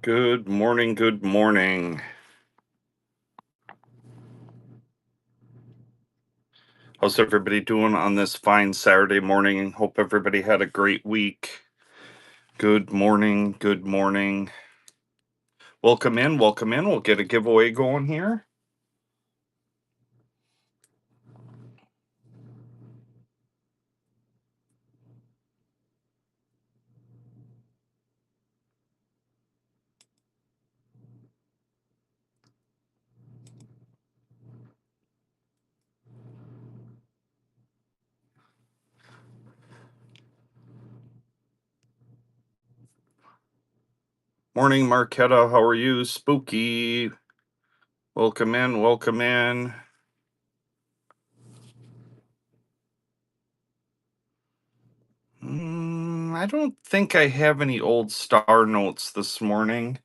Good morning. Good morning. How's everybody doing on this fine Saturday morning? Hope everybody had a great week. Good morning. Good morning. Welcome in. Welcome in. We'll get a giveaway going here. Morning, Marquetta. How are you? Spooky. Welcome in. Welcome in. I don't think I have any old star notes this morning.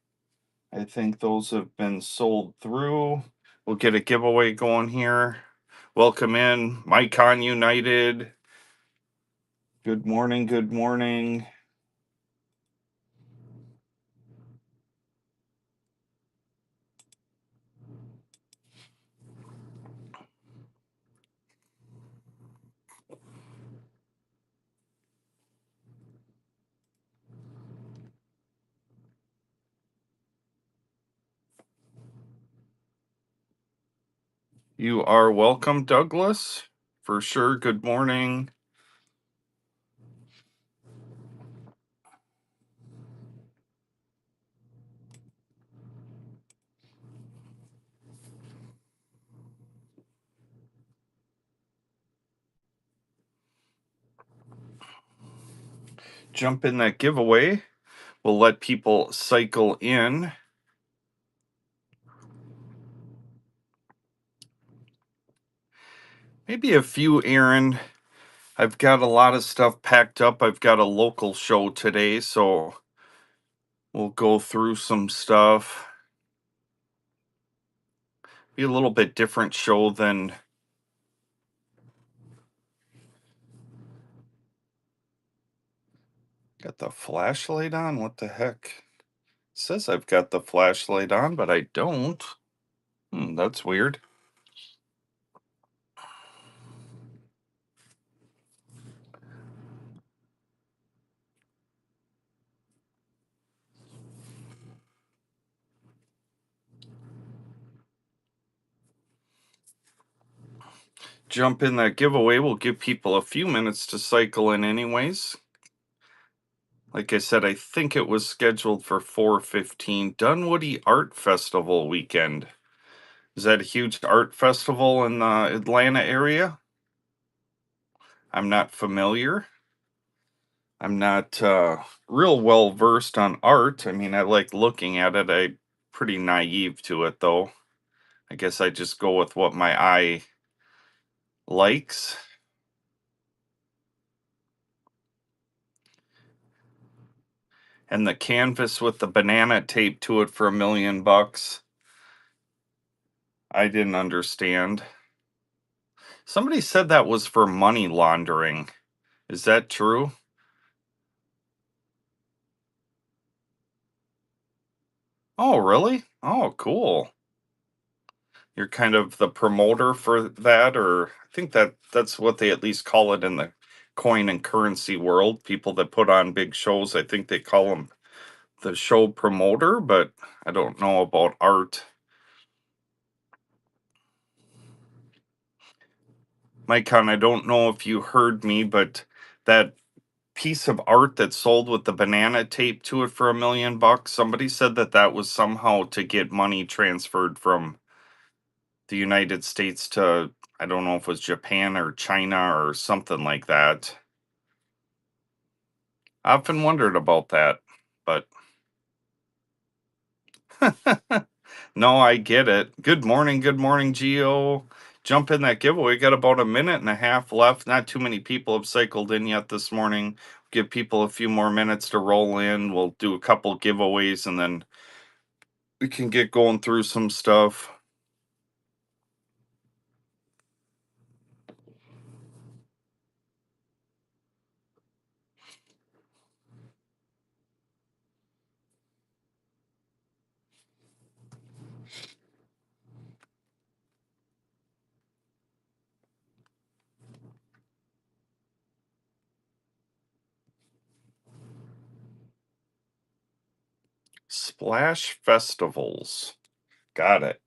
I think those have been sold through. We'll get a giveaway going here. Welcome in, Mycon United. Good morning. Good morning. You are welcome, Douglas. For sure. Good morning. Jump in that giveaway. We'll let people cycle in. Maybe a few, Aaron. I've got a lot of stuff packed up. I've got a local show today, so we'll go through some stuff. Be a little bit different show than. Got the flashlight on? What the heck? It says I've got the flashlight on, but I don't. That's weird. Jump in that giveaway. We'll give people a few minutes to cycle in anyways. Like I said, I think it was scheduled for 4:15. Dunwoody Art Festival weekend. Is that a huge art festival in the Atlanta area? I'm not familiar. I'm not real well versed on art. I mean, I like looking at it. I'm pretty naive to it though. I guess I just go with what my eye likes. And the canvas with the banana tape to it for $1 million. I didn't understand. Somebody said that was for money laundering. Is that true? Oh, really? Oh, cool. You're kind of the promoter for that, or I think that's what they at least call it in the coin and currency world. People that put on big shows, I think they call them the show promoter, but I don't know about art. Micon, I don't know if you heard me, but that piece of art that sold with the banana tape to it for $1 million, somebody said that that was somehow to get money transferred from the United States to, I don't know if it was Japan or China or something like that. I often wondered about that, but no, I get it. Good morning, Geo. Jump in that giveaway. Got about a minute and a half left. Not too many people have cycled in yet this morning. Give people a few more minutes to roll in. We'll do a couple giveaways and then we can get going through some stuff. Splash festivals. Got it.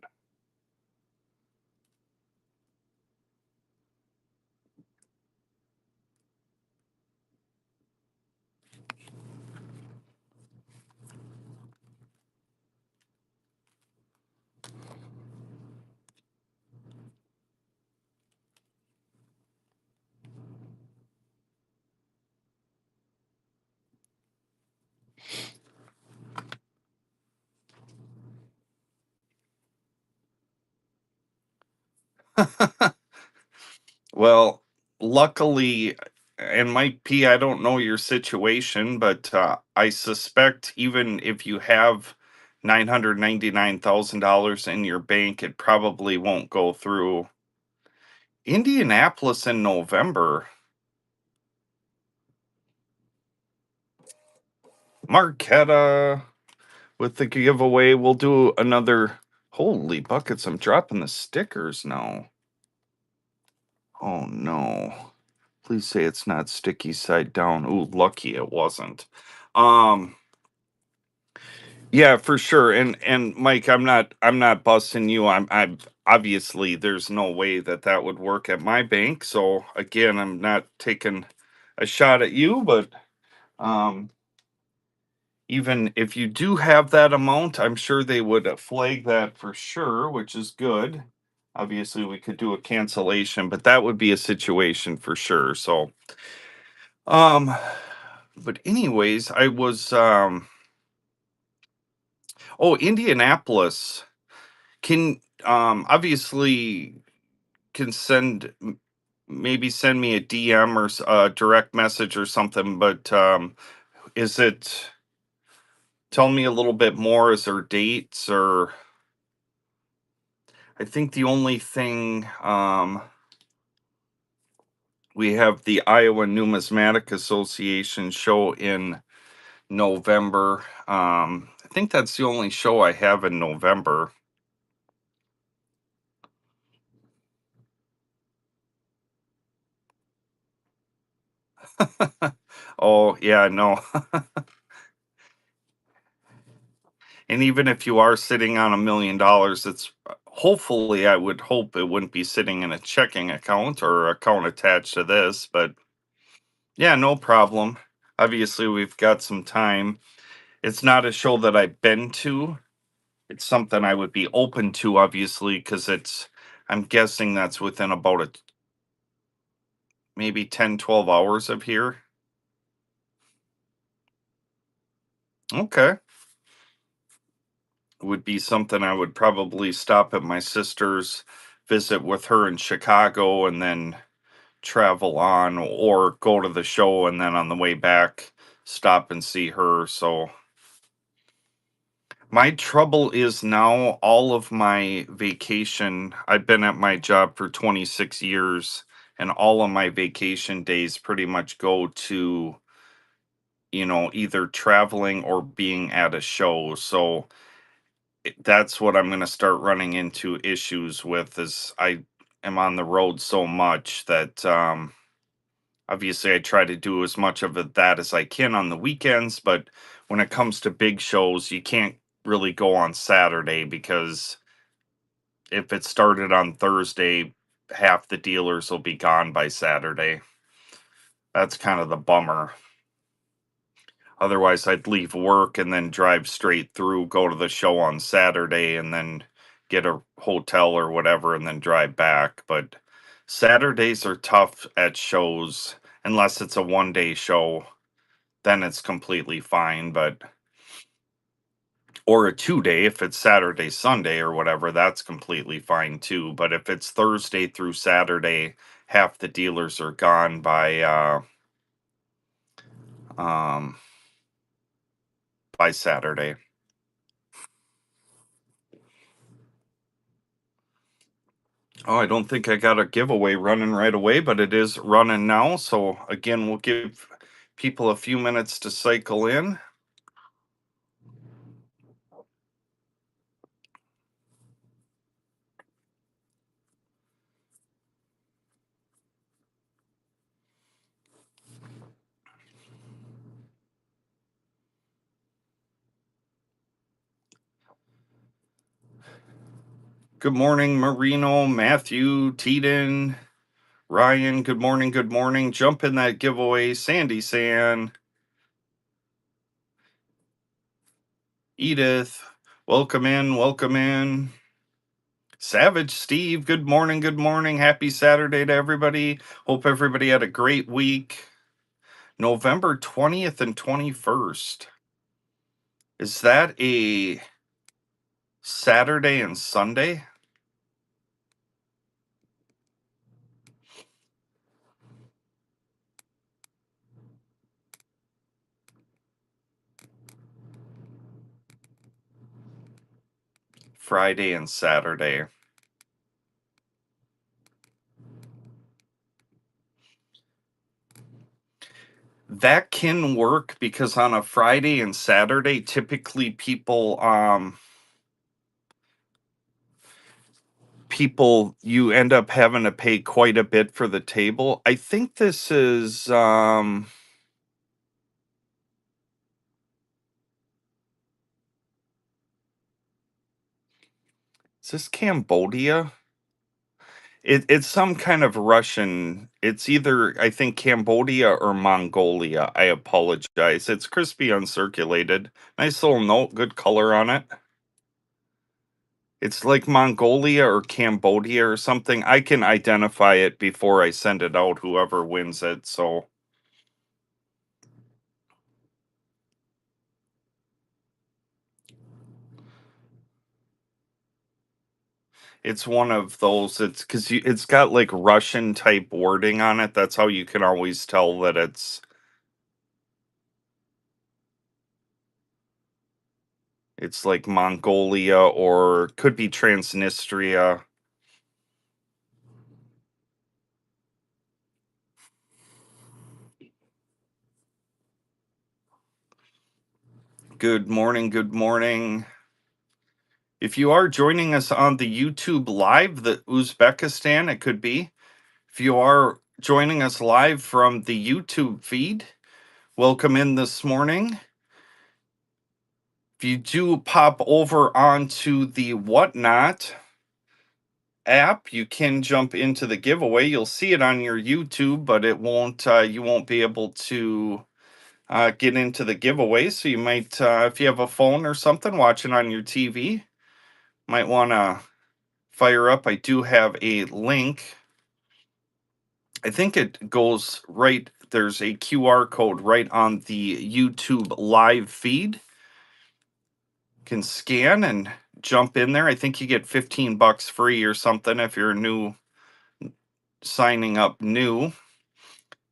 Well, luckily, and might be, I don't know your situation, but I suspect even if you have $999,000 in your bank, it probably won't go through. Indianapolis in November. Marquetta with the giveaway. We'll do another. Holy buckets, I'm dropping the stickers now. Oh no. Please say it's not sticky side down. Ooh, lucky it wasn't. Um yeah, for sure. And Mike, I'm not busting you. I'm obviously there's no way that that would work at my bank. So again, I'm not taking a shot at you, but um even if you do have that amount, I'm sure they would flag that for sure, which is good. Obviously, we could do a cancellation, but that would be a situation for sure. So, um, but anyways, I was oh, Indianapolis can obviously can maybe send me a DM or a direct message or something, but is it tell me a little bit more? Is there dates or I think the only thing we have the Iowa Numismatic Association show in November. I think that's the only show I have in November. Oh, yeah, no. And even if you are sitting on $1 million, it's hopefully I would hope it wouldn't be sitting in a checking account or account attached to this, but yeah, no problem. Obviously, we've got some time. It's not a show that I've been to. It's something I would be open to, obviously, because I'm guessing that's within about maybe 10, 12 hours of here. Okay. Would be something I would probably stop at my sister's, visit with her in Chicago, and then travel on or go to the show and then on the way back stop and see her. So my trouble is now all of my vacation, I've been at my job for 26 years and all of my vacation days pretty much go to, either traveling or being at a show. So that's what I'm going to start running into issues with is I am on the road so much that obviously I try to do as much of that as I can on the weekends, but when it comes to big shows, you can't really go on Saturday because if it started on Thursday, half the dealers will be gone by Saturday. That's kind of the bummer. Otherwise, I'd leave work and then drive straight through, go to the show on Saturday, and then get a hotel or whatever, and then drive back. But Saturdays are tough at shows unless it's a 1 day show, then it's completely fine. But or a 2 day, if it's Saturday, Sunday, or whatever, that's completely fine too. But if it's Thursday through Saturday, half the dealers are gone um by Saturday. Oh, I don't think I got a giveaway running right away, but it is running now. So again, we'll give people a few minutes to cycle in. Good morning, Marino, Matthew, Teeden, Ryan. Good morning. Good morning. Jump in that giveaway. Sandy San, Edith. Welcome in. Welcome in. Savage Steve. Good morning. Good morning. Happy Saturday to everybody. Hope everybody had a great week. November 20th and 21st. Is that a Saturday and Sunday? Friday and Saturday. That can work because on a Friday and Saturday, typically people you end up having to pay quite a bit for the table. I think this is this Cambodia? It's some kind of Russian. It's either I think Cambodia or Mongolia. I apologize. It's crispy uncirculated. Nice little note, good color on it. It's like Mongolia or Cambodia or something. I can identify it before I send it out, whoever wins it. So it's one of those. It's because it's got like Russian type wording on it. That's how you can always tell that it's like Mongolia or could be Transnistria. Good morning. Good morning. If you are joining us on the YouTube live, the Uzbekistan, it could be. If you are joining us live from the YouTube feed, welcome in this morning. If you do pop over onto the Whatnot app, you can jump into the giveaway. You'll see it on your YouTube, but it won't. You won't be able to get into the giveaway. So you might, if you have a phone or something watching on your TV, might want to fire up. I do have a link. I think it goes right. There's a QR code right on the YouTube live feed. Can scan and jump in there. I think you get 15 bucks free or something if you're new signing up new.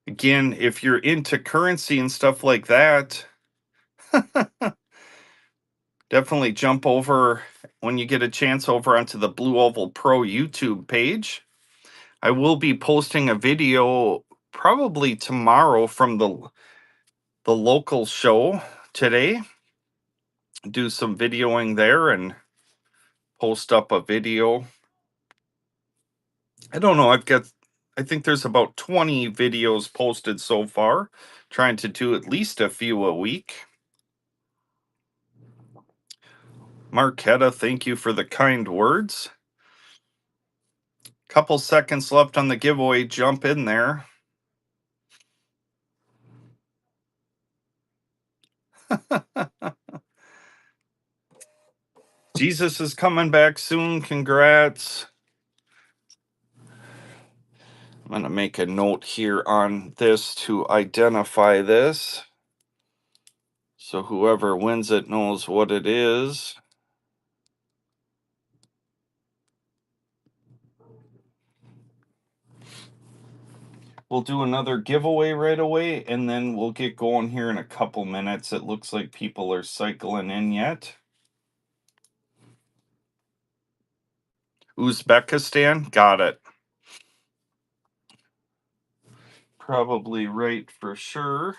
Again, if you're into currency and stuff like that, definitely jump over when you get a chance over onto the Blue Oval Pro YouTube page. I will be posting a video probably tomorrow from the local show today. Do some videoing there and post up a video. I don't know. I think there's about 20 videos posted so far. Trying to do at least a few a week. Marquetta, thank you for the kind words. Couple seconds left on the giveaway. Jump in there. Jesus is coming back soon. Congrats. I'm going to make a note here on this to identify this. So whoever wins it knows what it is. We'll do another giveaway right away, and then we'll get going here in a couple minutes. It looks like people are cycling in yet. Uzbekistan, got it. Probably right for sure.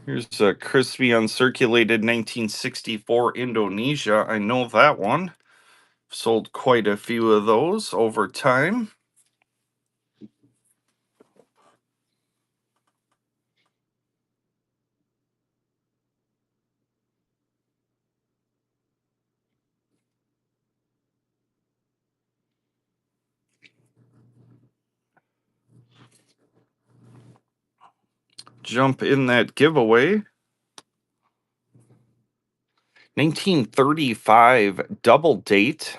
Here's a crispy uncirculated 1964 Indonesia. I know that one. Sold quite a few of those over time. jump in that giveaway. 1935 double date.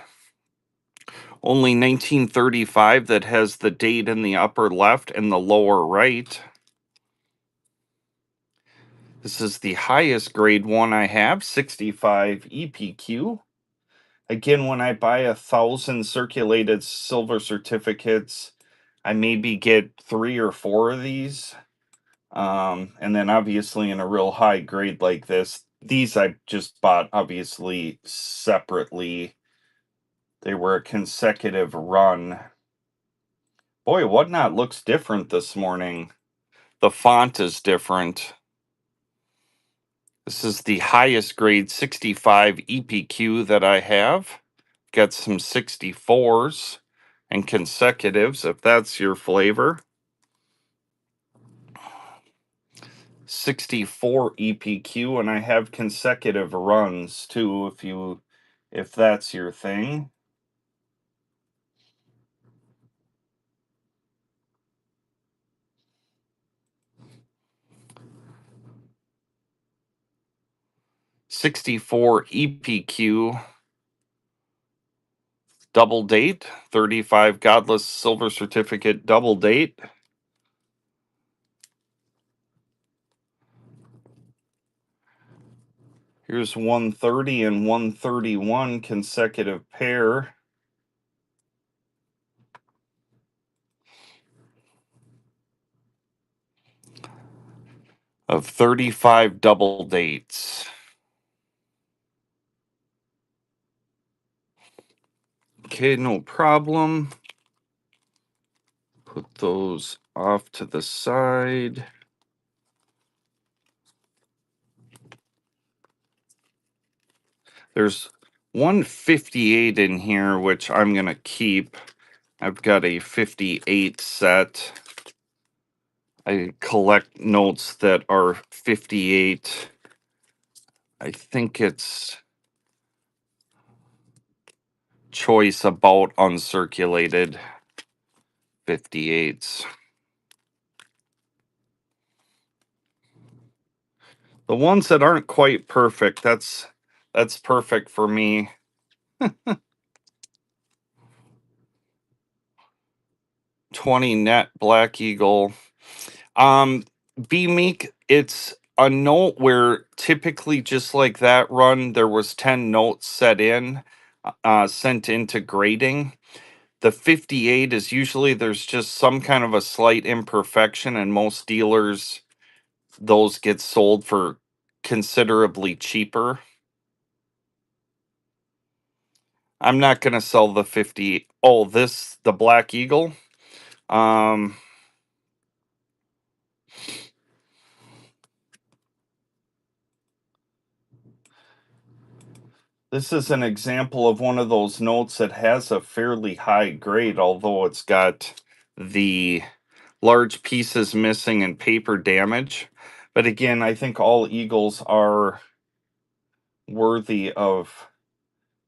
Only 1935 that has the date in the upper left and the lower right. This is the highest grade one I have, 65 EPQ. Again, when I buy 1,000 circulated silver certificates, I maybe get 3 or 4 of these. And then obviously in a real high grade like this, these I just bought obviously separately. They were a consecutive run. Boy, Whatnot looks different this morning. The font is different. This is the highest grade 65 EPQ that I have. Got some 64s and consecutives, if that's your flavor. 64 EPQ, and I have consecutive runs too, if that's your thing. '64 EPQ double date, 35 Godless Silver Certificate double date. Here's 130 and 131 consecutive pair. Of 35 double dates. Okay, no problem. Put those off to the side. There's 158 in here, which I'm going to keep. I've got a 58 set. I collect notes that are 58. I think it's choice about uncirculated 58s. The ones that aren't quite perfect, that's perfect for me. 20 net Black Eagle. B Meek, it's a note where typically just like that run, there was 10 notes sent into grading. The 58 is usually there's just some kind of a slight imperfection, and most dealers those get sold for considerably cheaper. I'm not gonna sell the 50. Oh, the Black Eagle. Um This is an example of one of those notes that has a fairly high grade, although it's got the large pieces missing and paper damage. But again, I think all Eagles are worthy of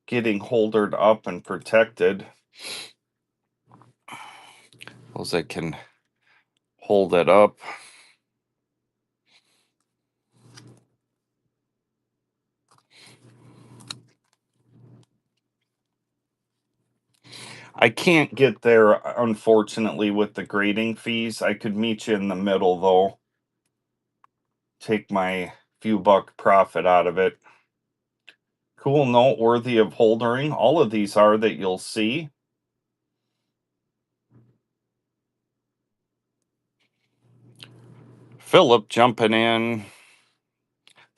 getting holdered up and protected. Those that can hold it up. I can't get there, unfortunately, with the grading fees. I could meet you in the middle, though. Take my few buck profit out of it. Cool note, worthy of holdering. All of these are that you'll see. Philip jumping in.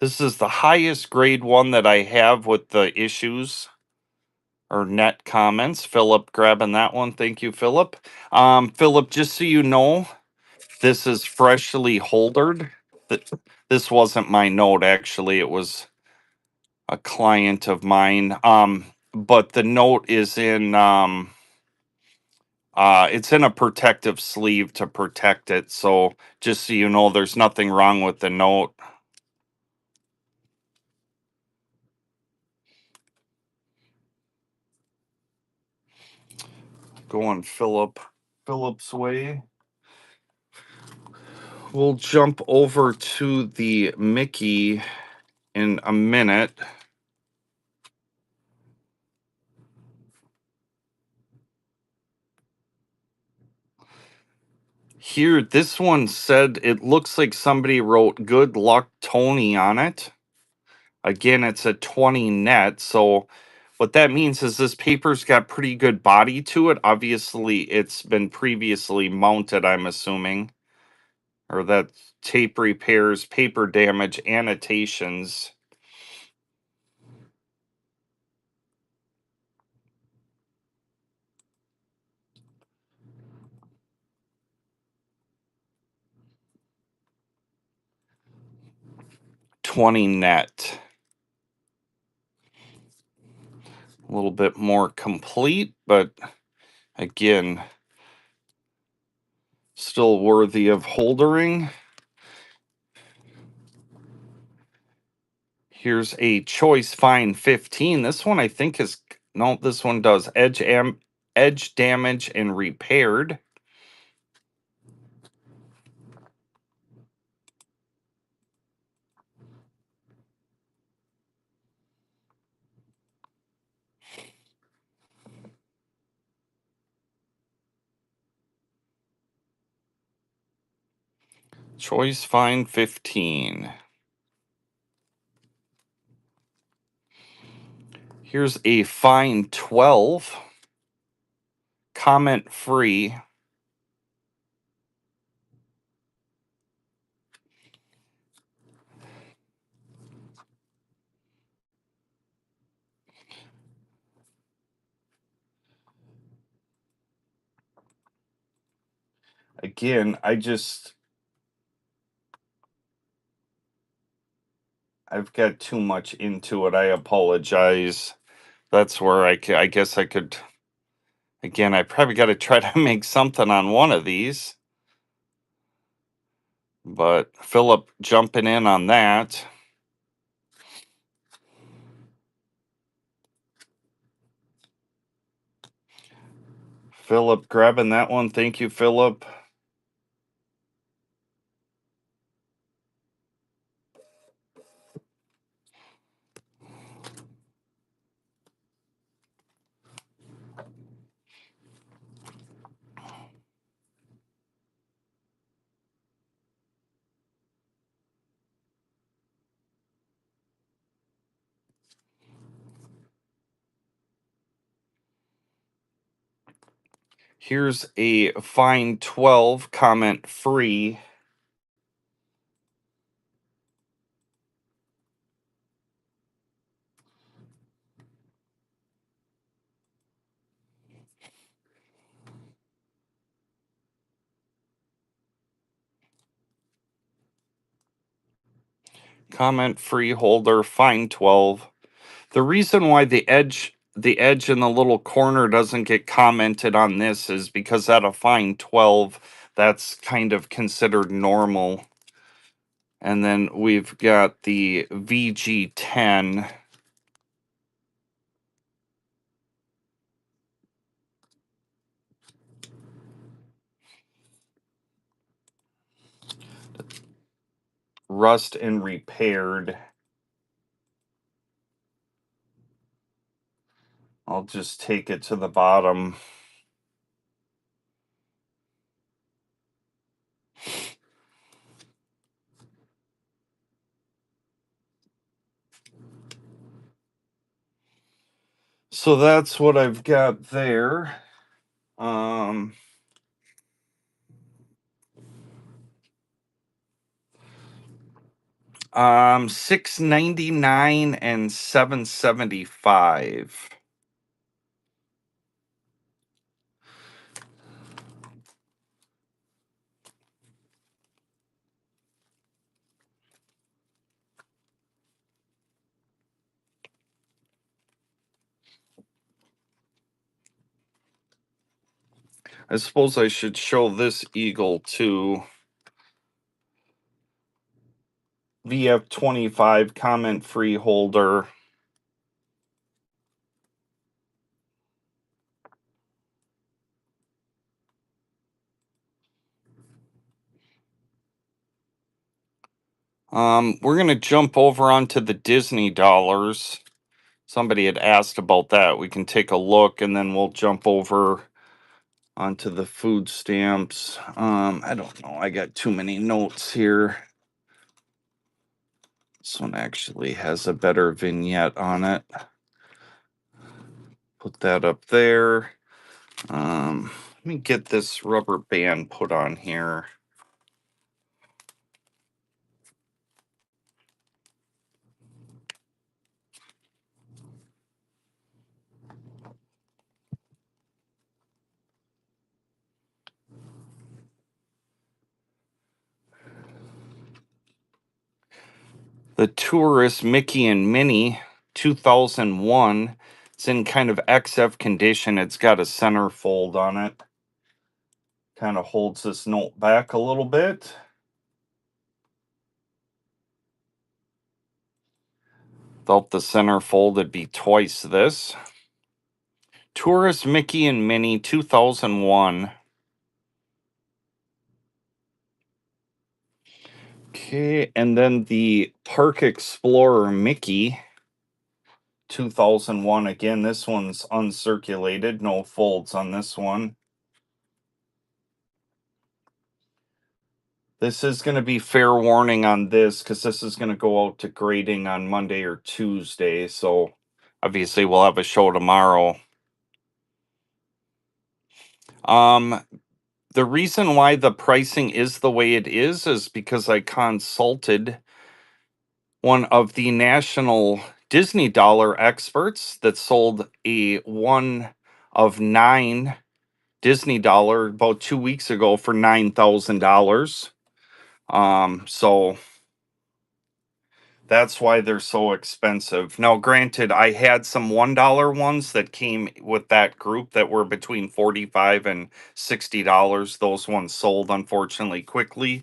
This is the highest grade one that I have with the issues or net comments. Philip grabbing that one. Thank you, Philip. Philip, just so you know, this is freshly holdered. This wasn't my note, actually. It was a client of mine. But the note is it's in a protective sleeve to protect it. So just so you know, there's nothing wrong with the note. Going Philip's way. We'll jump over to the Mickey in a minute. Here, this one said it looks like somebody wrote "Good luck, Tony" on it. Again, it's a 20 net. So, what that means is this paper's got pretty good body to it. Obviously, it's been previously mounted, I'm assuming. Or that tape repairs, paper damage, annotations. $20 net. A little bit more complete, but again, still worthy of holdering. Here's a Choice Fine 15. This one I think is no, this one does edge damage and repaired. Choice Fine 15. Here's a Fine 12. Comment free. Again, I've got too much into it. I apologize. That's where I guess I could. Again, I probably got to try to make something on one of these. But Philip jumping in on that. Philip grabbing that one. Thank you, Philip. Here's a Fine 12 comment free. Comment free holder, Fine 12. The reason why the edge in the little corner doesn't get commented on this is because at a Fine 12, that's kind of considered normal. And then we've got the VG10. Rust and repaired. I'll just take it to the bottom. So that's what I've got there. Um, 699 and 775. I suppose I should show this eagle too. VF25 comment free holder. We're gonna jump over onto the Disney dollars. Somebody had asked about that. We can take a look and then we'll jump over onto the food stamps. I don't know. I got too many notes here. This one actually has a better vignette on it. Put that up there. Let me get this rubber band put on here. The Tourist Mickey and Minnie 2001. It's in kind of XF condition. It's got a centerfold on it. Kind of holds this note back a little bit. Without the centerfold, it'd be twice this. Tourist Mickey and Minnie 2001. Okay, and then the Park Explorer Mickey 2001. Again, this one's uncirculated, no folds on this one. This is going to be fair warning on this because this is going to go out to grading on Monday or Tuesday. So obviously we'll have a show tomorrow. Um, the reason why the pricing is the way it is because I consulted one of the national Disney dollar experts that sold a one of nine Disney dollar about 2 weeks ago for $9,000. So that's why they're so expensive. Now, granted, I had some $1 ones that came with that group that were between $45 and $60. Those ones sold unfortunately quickly.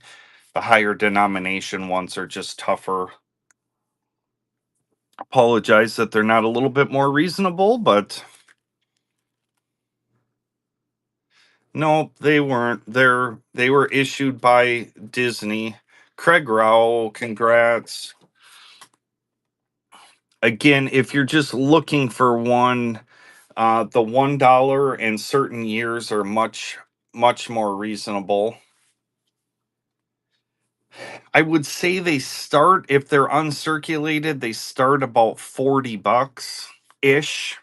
The higher denomination ones are just tougher. Apologize that they're not a little bit more reasonable, but no, they weren't. They were issued by Disney. Craig Rowell, congrats. Again, if you're just looking for one, the $1 and certain years are much more reasonable. I would say they start, if they're uncirculated, they start about $40 ish.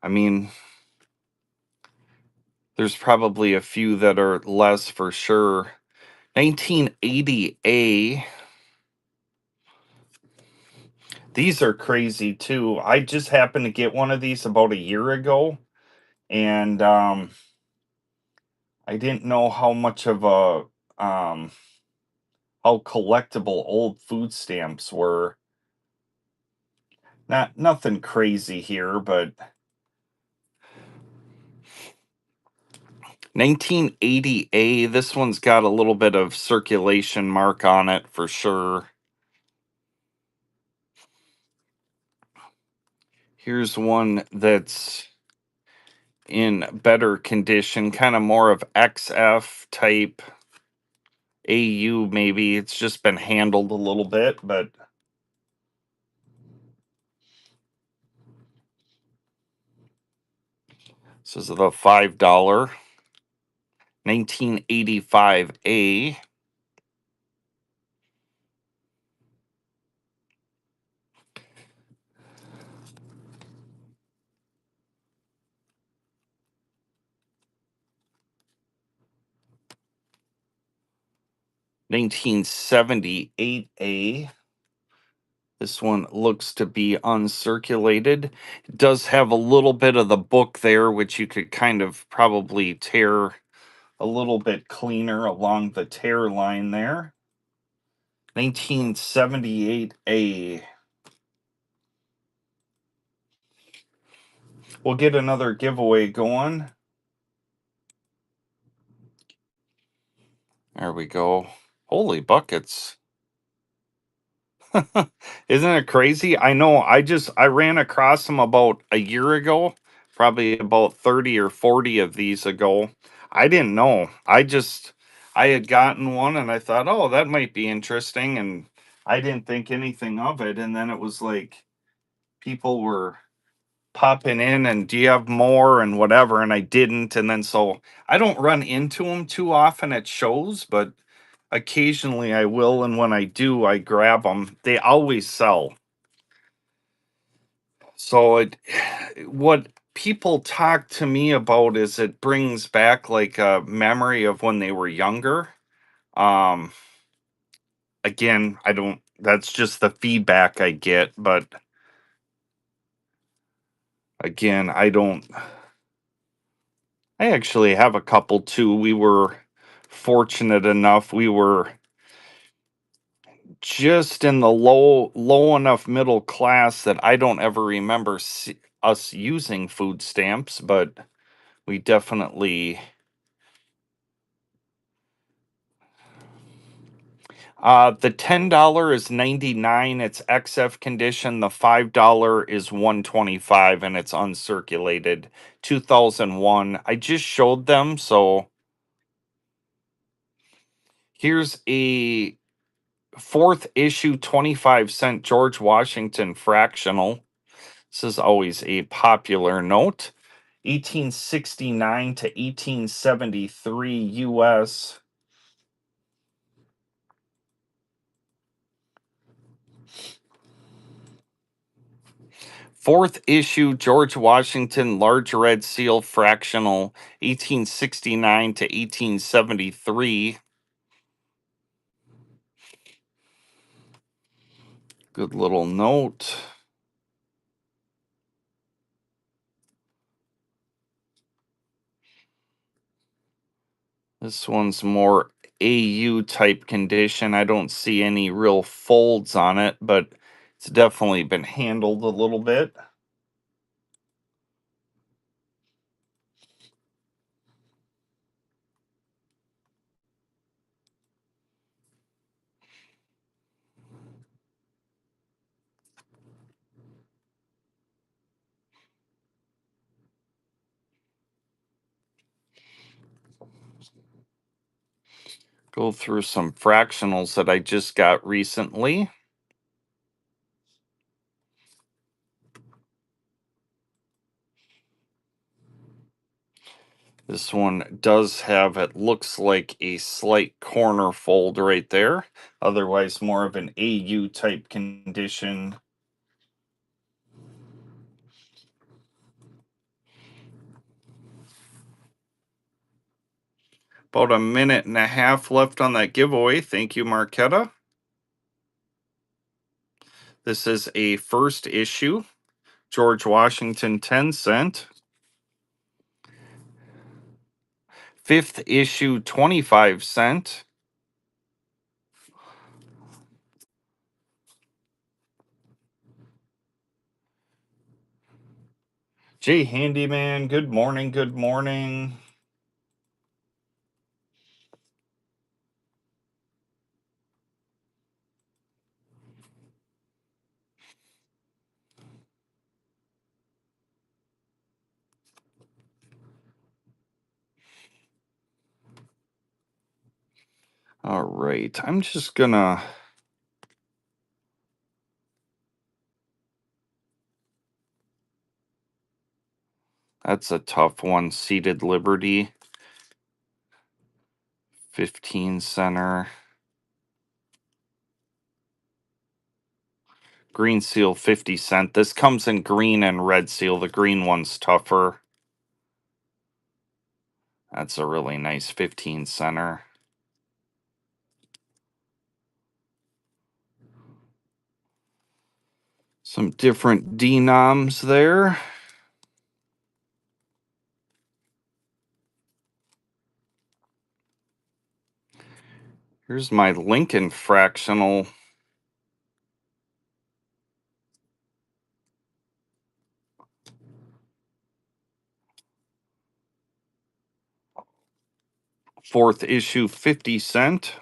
I mean, there's probably a few that are less for sure. 1980A. These are crazy too. I just happened to get one of these about a year ago, and I didn't know how much of a how collectible old food stamps were. Nothing crazy here, but 1980A. This one's got a little bit of circulation mark on it for sure. Here's one that's in better condition, kind of more of XF type AU maybe. It's just been handled a little bit, but this is the $5 1985A. $1978A. This one looks to be uncirculated. It does have a little bit of the book there, which you could kind of probably tear a little bit cleaner along the tear line there. 1978A. We'll get another giveaway going. There we go. Holy buckets. Isn't it crazy? I know. I ran across them about a year ago, probably about 30 or 40 of these ago. I didn't know. I had gotten one and I thought, "Oh, that might be interesting." And I didn't think anything of it. And then it was like people were popping in and do you have more and whatever. And I didn't. And then so I don't run into them too often at shows, but occasionally I will. And when I do, I grab them. They always sell. So what people talk to me about is it brings back like a memory of when they were younger. Um, Again, I don't. That's just the feedback I get, but again, I don't. I actually have a couple too. We were fortunate enough. We were just in the low enough middle class that I don't ever remember us using food stamps, but we definitely. The $10 is 99. It's XF condition. The $5 is 125, and it's uncirculated. 2001. I just showed them. So here's a fourth issue 25-cent George Washington fractional. This is always a popular note. 1869 to 1873 US. Fourth issue George Washington Large Red Seal fractional 1869 to 1873. Good little note. This one's more AU type condition. I don't see any real folds on it, but it's definitely been handled a little bit. Go through some fractionals that I just got recently. This one does have, it looks like a slight corner fold right there. Otherwise, more of an AU type condition. About a minute and a half left on that giveaway. Thank you, Marquetta. This is a first issue, George Washington 10-cent. Fifth issue 25-cent. Jay Handyman, good morning, good morning. All right, I'm just gonna. That's a tough one. Seated Liberty. 15 center. Green seal 50-cent. This comes in green and red seal. The green one's tougher. That's a really nice 15 center. Some different denoms there. Here's my Lincoln fractional. Fourth issue 50-cent.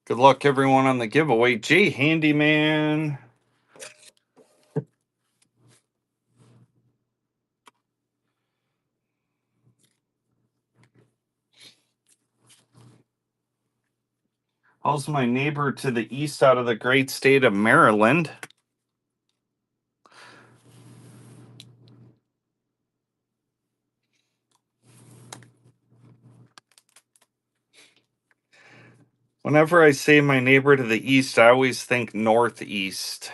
Good luck everyone on the giveaway. Jay Handyman. How's my neighbor to the east out of the great state of Maryland? Whenever I say my neighbor to the east, I always think northeast.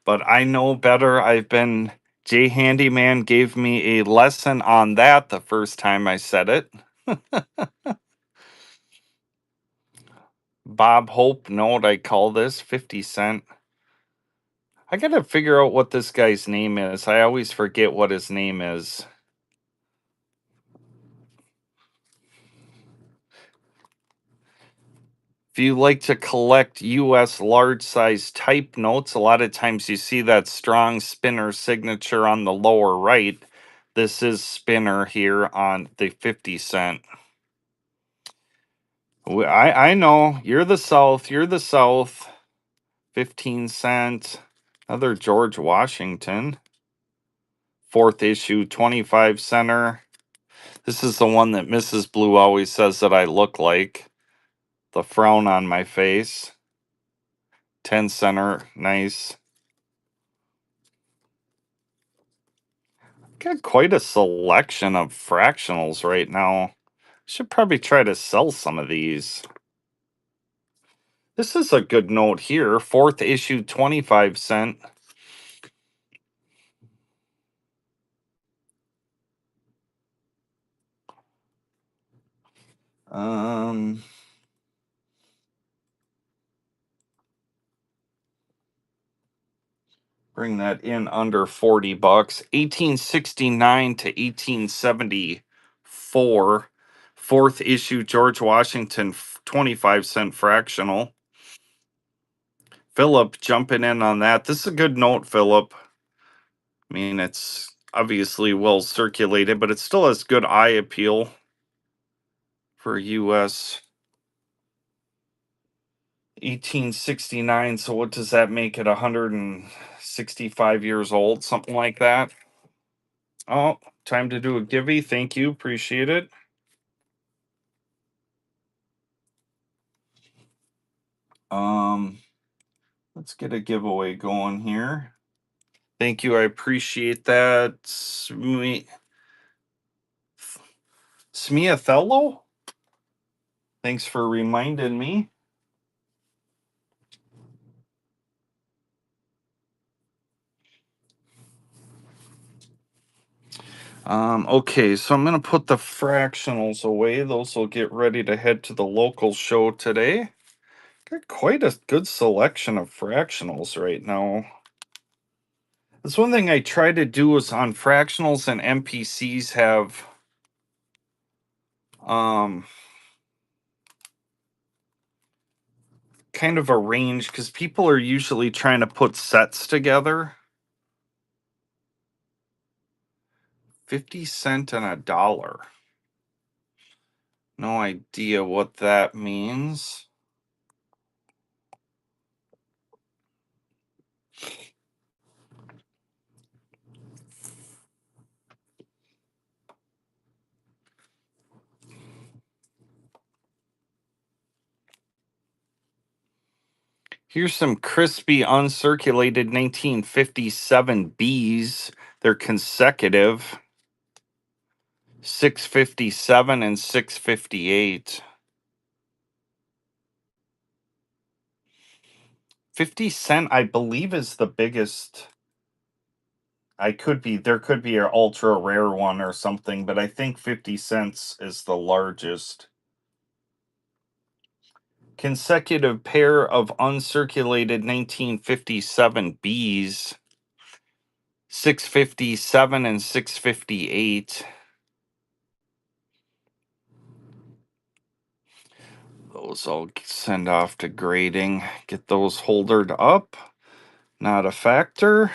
But I know better. Jay Handyman gave me a lesson on that the first time I said it. Bob Hope, know what I call this? 50 Cent. I gotta figure out what this guy's name is. I always forget what his name is. If you like to collect US large size type notes, a lot of times you see that strong spinner signature on the lower right. This is spinner here on the 50 cent. I know you're the South. You're the South. 15 cent. Another George Washington. Fourth issue, 25 center. This is the one that Mrs. Blue always says that I look like. The frown on my face. 10 center. Nice. Got quite a selection of fractionals right now. Should probably try to sell some of these. This is a good note here. Fourth issue, 25 cent. Um, Bring that in under 40 bucks. 1869 to 1874. Fourth issue, George Washington, 25 cent fractional. Philip jumping in on that. This is a good note, Philip. I mean, it's obviously well circulated, but it still has good eye appeal for US. 1869. So what does that make it? 165 years old, something like that. Oh, time to do a givey. Thank you. Appreciate it. Um, let's get a giveaway going here. Thank you. I appreciate that. Smiathello? Thanks for reminding me. Okay, so I'm gonna put the fractionals away. Those will get ready to head to the local show today. Got quite a good selection of fractionals right now. That's one thing I try to do is on fractionals and MPCs have um kind of a range because people are usually trying to put sets together. 50 cent and a dollar. No idea what that means. Here's some crispy uncirculated 1957 Bs. They're consecutive. 657 and 658. 50 cent, I believe, is the biggest. There could be an ultra rare one or something, but I think 50 cents is the largest. Consecutive pair of uncirculated 1957 Bs. 657 and 658. Those I'll send off to grading. Get those holdered up. Not a factor.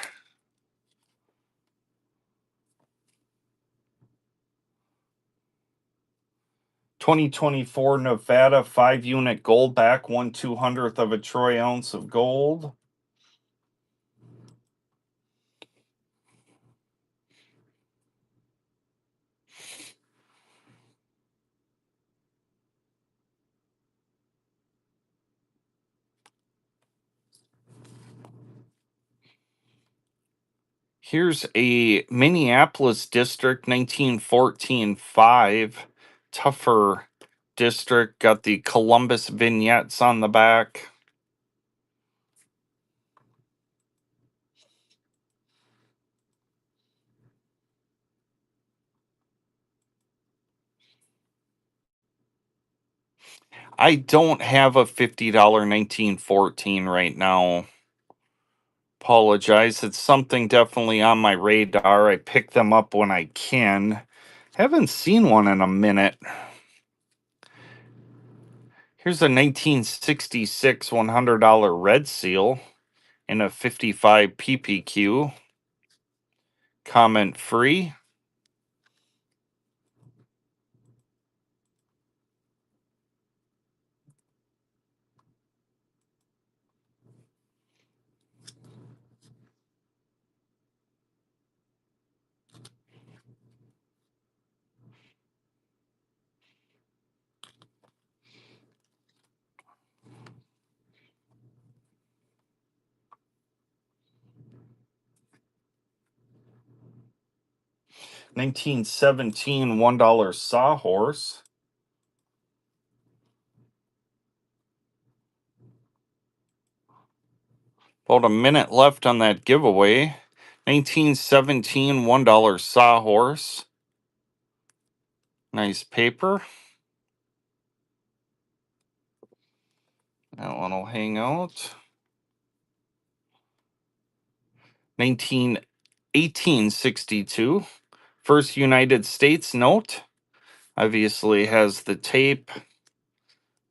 2024 Nevada 5-unit gold back, 1/200th of a troy ounce of gold. Here's a Minneapolis district, 1914 5. Tougher district. Got the Columbus vignettes on the back. I don't have a $50 1914 right now. Apologize. It's something definitely on my radar. I pick them up when I can. Haven't seen one in a minute. Here's a 1966 $100 red seal in a 55 PPQ. Comment free. 1917 $1 sawhorse. About a minute left on that giveaway. 1917 $1 sawhorse. Nice paper. That one will hang out. 1862. First United States note. Obviously has the tape.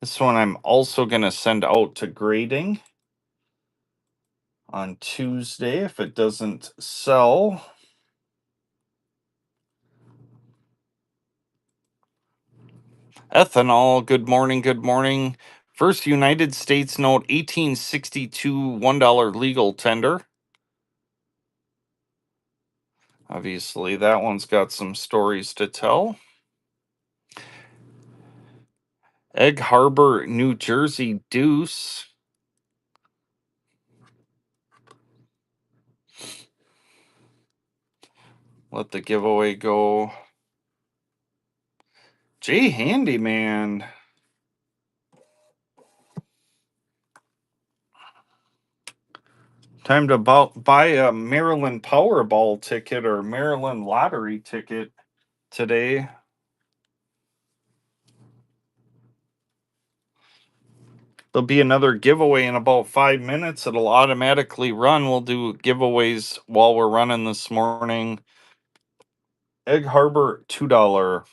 This one I'm also going to send out to grading on Tuesday if it doesn't sell. Ethanol, good morning, good morning. First United States note, 1862 $1 legal tender. Obviously, that one's got some stories to tell. Egg Harbor, New Jersey deuce. Let the giveaway go. Jay Handyman. Time to buy a Maryland Powerball ticket or Maryland lottery ticket today. There'll be another giveaway in about 5 minutes. It'll automatically run. We'll do giveaways while we're running this morning. Egg Harbor, $2.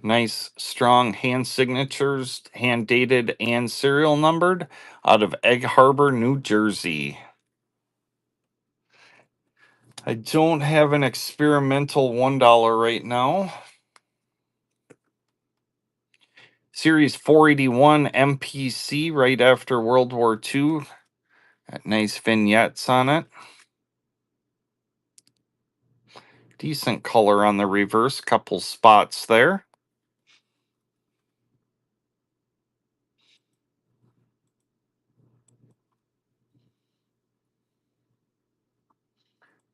Nice, strong hand signatures, hand dated and serial numbered out of Egg Harbor, New Jersey. I don't have an experimental $1 right now. Series 481 MPC right after World War II. Got nice vignettes on it. Decent color on the reverse, couple spots there.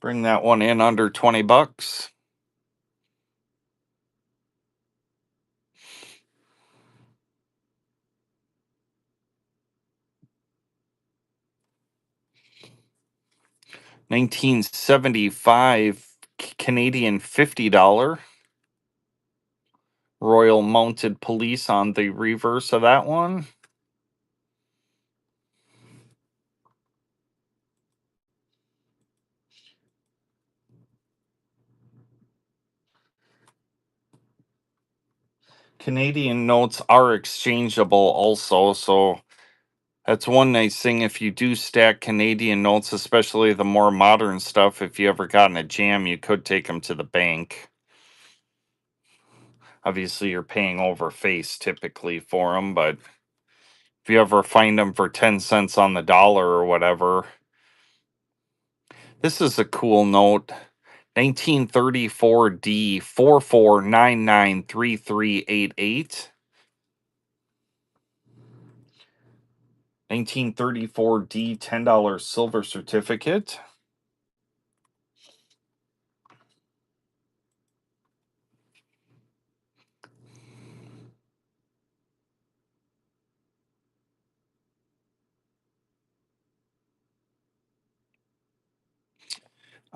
Bring that one in under 20 bucks. $1975 Canadian $50 Royal Mounted Police on the reverse of that one. Canadian notes are exchangeable also, so that's one nice thing if you do stack Canadian notes, especially the more modern stuff. If you ever got in a jam, you could take them to the bank. Obviously, you're paying over face typically for them, but if you ever find them for 10 cents on the dollar or whatever. This is a cool note. 1934 D 44993388. 1934 D $10 silver certificate.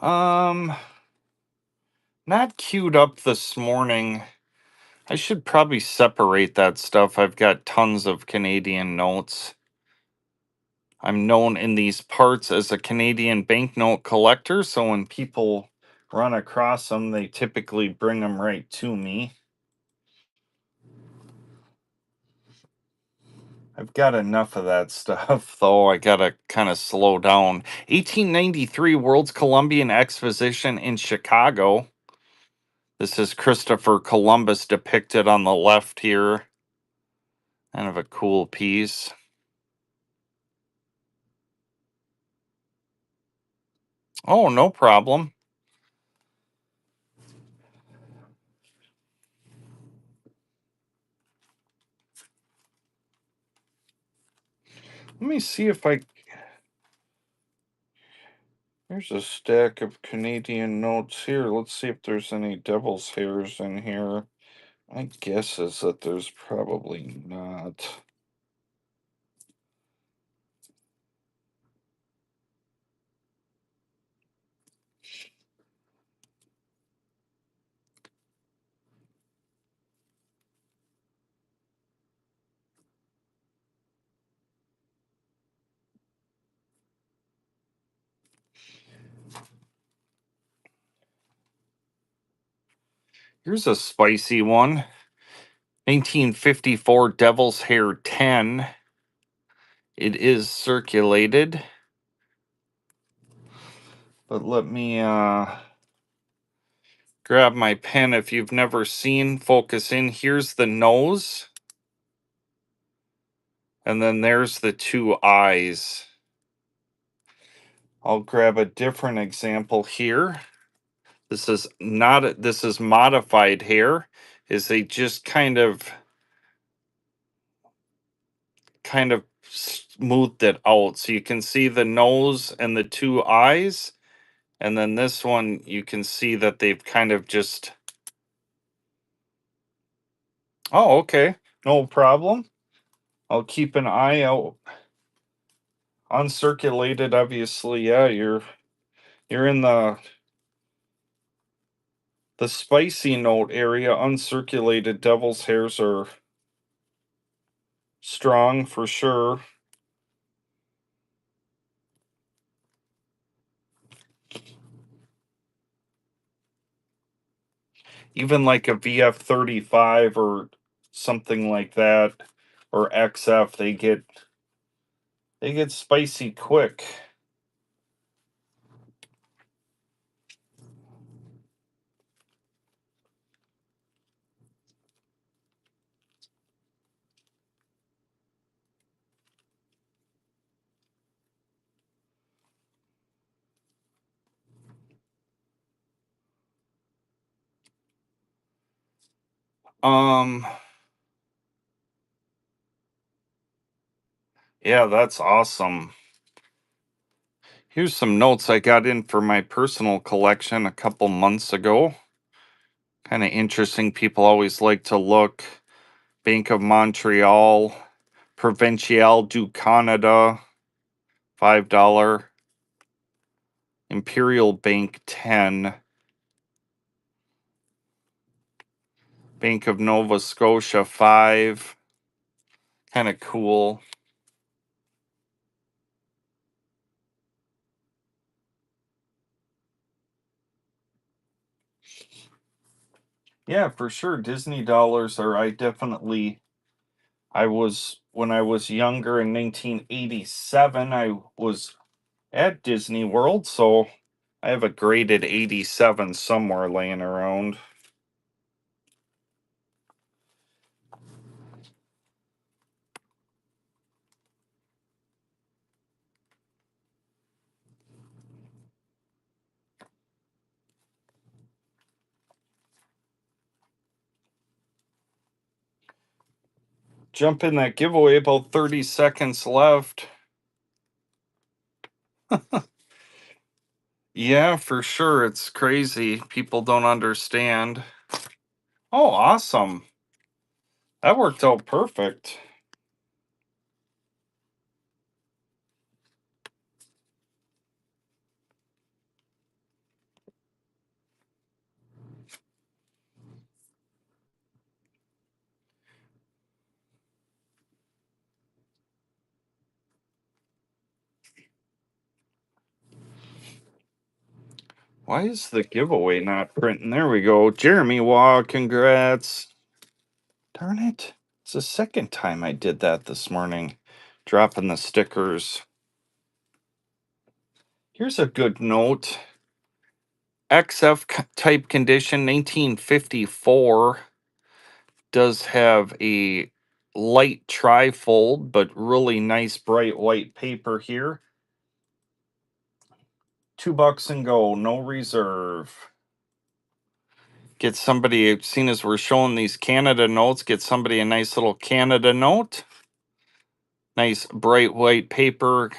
Um, Not queued up this morning. I should probably separate that stuff. I've got tons of Canadian notes. I'm known in these parts as a Canadian banknote collector, so when people run across them, they typically bring them right to me. I've got enough of that stuff, though. I gotta kind of slow down. 1893 World's Columbian Exposition in Chicago. This is Christopher Columbus depicted on the left here. Kind of a cool piece. Oh, no problem. Let me see if I. There's a stack of Canadian notes here. Let's see if there's any devil's hairs in here. My guess is that there's probably not. Here's a spicy one. 1954 Devil's Hair 10. It is circulated. But let me grab my pen. If you've never seen, focus in. Here's the nose. And then there's the two eyes. I'll grab a different example here. This is modified hair. Is they just kind of smoothed it out. So you can see the nose and the two eyes. And then this one, you can see that they've kind of just. Oh, okay. No problem. I'll keep an eye out. Uncirculated, obviously, yeah, you're in the spicy note area. Uncirculated devil's hairs are strong for sure. Even like a VF35 or something like that, or XF, they get spicy quick. Um, yeah, that's awesome. Here's some notes I got in for my personal collection a couple months ago. Kind of interesting. People always like to look. Bank of Montreal, Provincial du Canada, $5. Imperial Bank 10. Bank of Nova Scotia 5. Kind of cool. Yeah, for sure. Disney dollars are I was when I was younger in 1987, I was at Disney World, so I have a graded 87 somewhere laying around. Jump in that giveaway, about 30 seconds left. Yeah, for sure. It's crazy. People don't understand. Oh, awesome. That worked out perfect. Why is the giveaway not printing? There we go. Jeremy Waugh, congrats. Darn it. It's the second time I did that this morning, dropping the stickers. Here's a good note. Type condition 1954 does have a light trifold, but really nice bright white paper here. $2 and go, no reserve. Get somebody, seeing as we're showing these Canada notes, get somebody a nice little Canada note. Nice bright white paper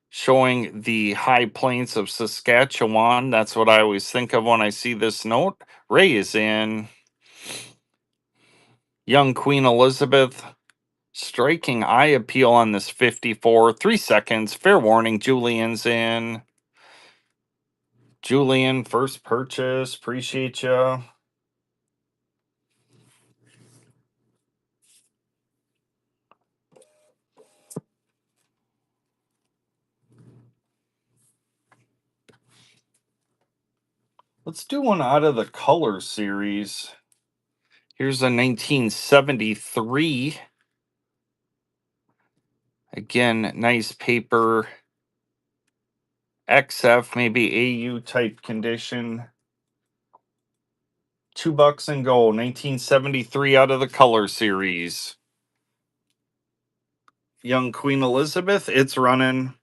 showing the high plains of Saskatchewan. That's what I always think of when I see this note. Ray is in. Young Queen Elizabeth. Striking eye appeal on this 54. 3 seconds. Fair warning. Julian's in. Julian, first purchase. Appreciate you. Let's do one out of the color series. Here's a 1973. Again, nice paper. XF, maybe AU type condition. $2 and go. 1973 out of the color series. Young Queen Elizabeth, it's running.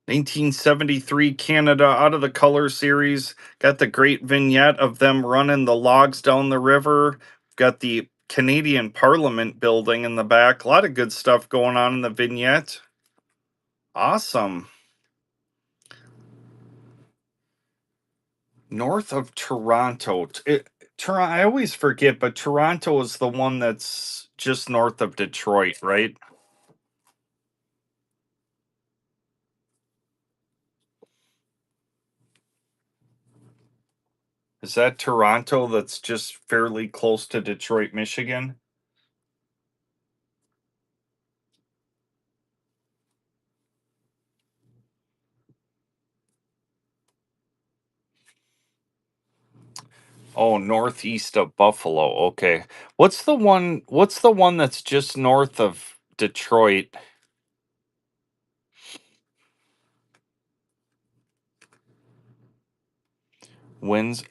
1973 Canada out of the color series. Got the great vignette of them running the logs down the river. Got the Canadian Parliament building in the back. A lot of good stuff going on in the vignette. Awesome. North of Toronto. I always forget, but Toronto is the one that's just north of Detroit, right? Is that Toronto that's just fairly close to Detroit, Michigan? Oh, northeast of Buffalo. Okay. What's the one that's just north of Detroit?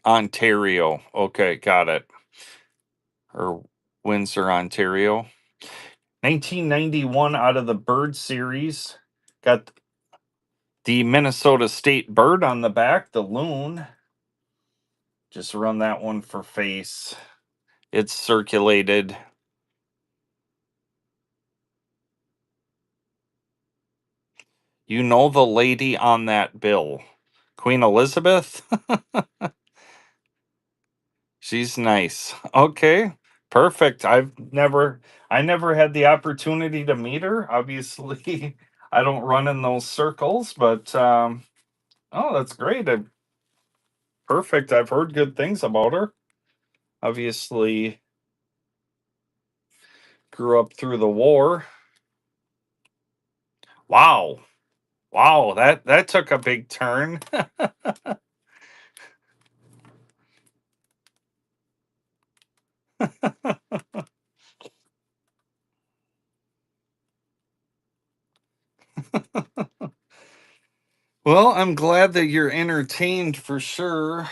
Ontario. Okay, got it. Or Windsor, Ontario. 1991 out of the bird series. Got the Minnesota State bird on the back, the loon. Just run that one for face. It's circulated. You know the lady on that bill, Queen Elizabeth? She's nice. Okay, perfect. I never had the opportunity to meet her. Obviously, I don't run in those circles, but oh, that's great. Perfect. I've heard good things about her. Obviously, grew up through the war. Wow. Wow, that took a big turn. Well, I'm glad that you're entertained for sure.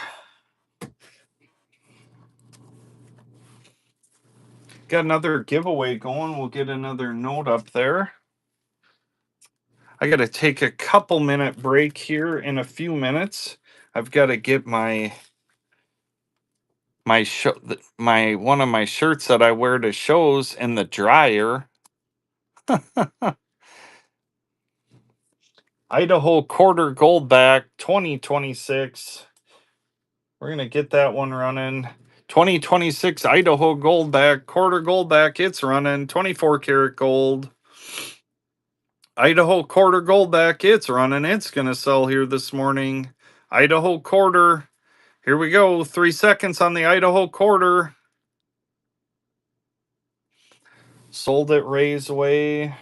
Got another giveaway going. We'll get another note up there. I got to take a couple minute break here in a few minutes. I've got to get my my one of my shirts that I wear to shows in the dryer. Idaho quarter goldback 2026. We're going to get that one running. 2026 Idaho goldback, quarter goldback. It's running 24 karat gold. Idaho quarter goldback. It's running. It's going to sell here this morning. Idaho quarter. Here we go. 3 seconds on the Idaho quarter. Sold it, raise away.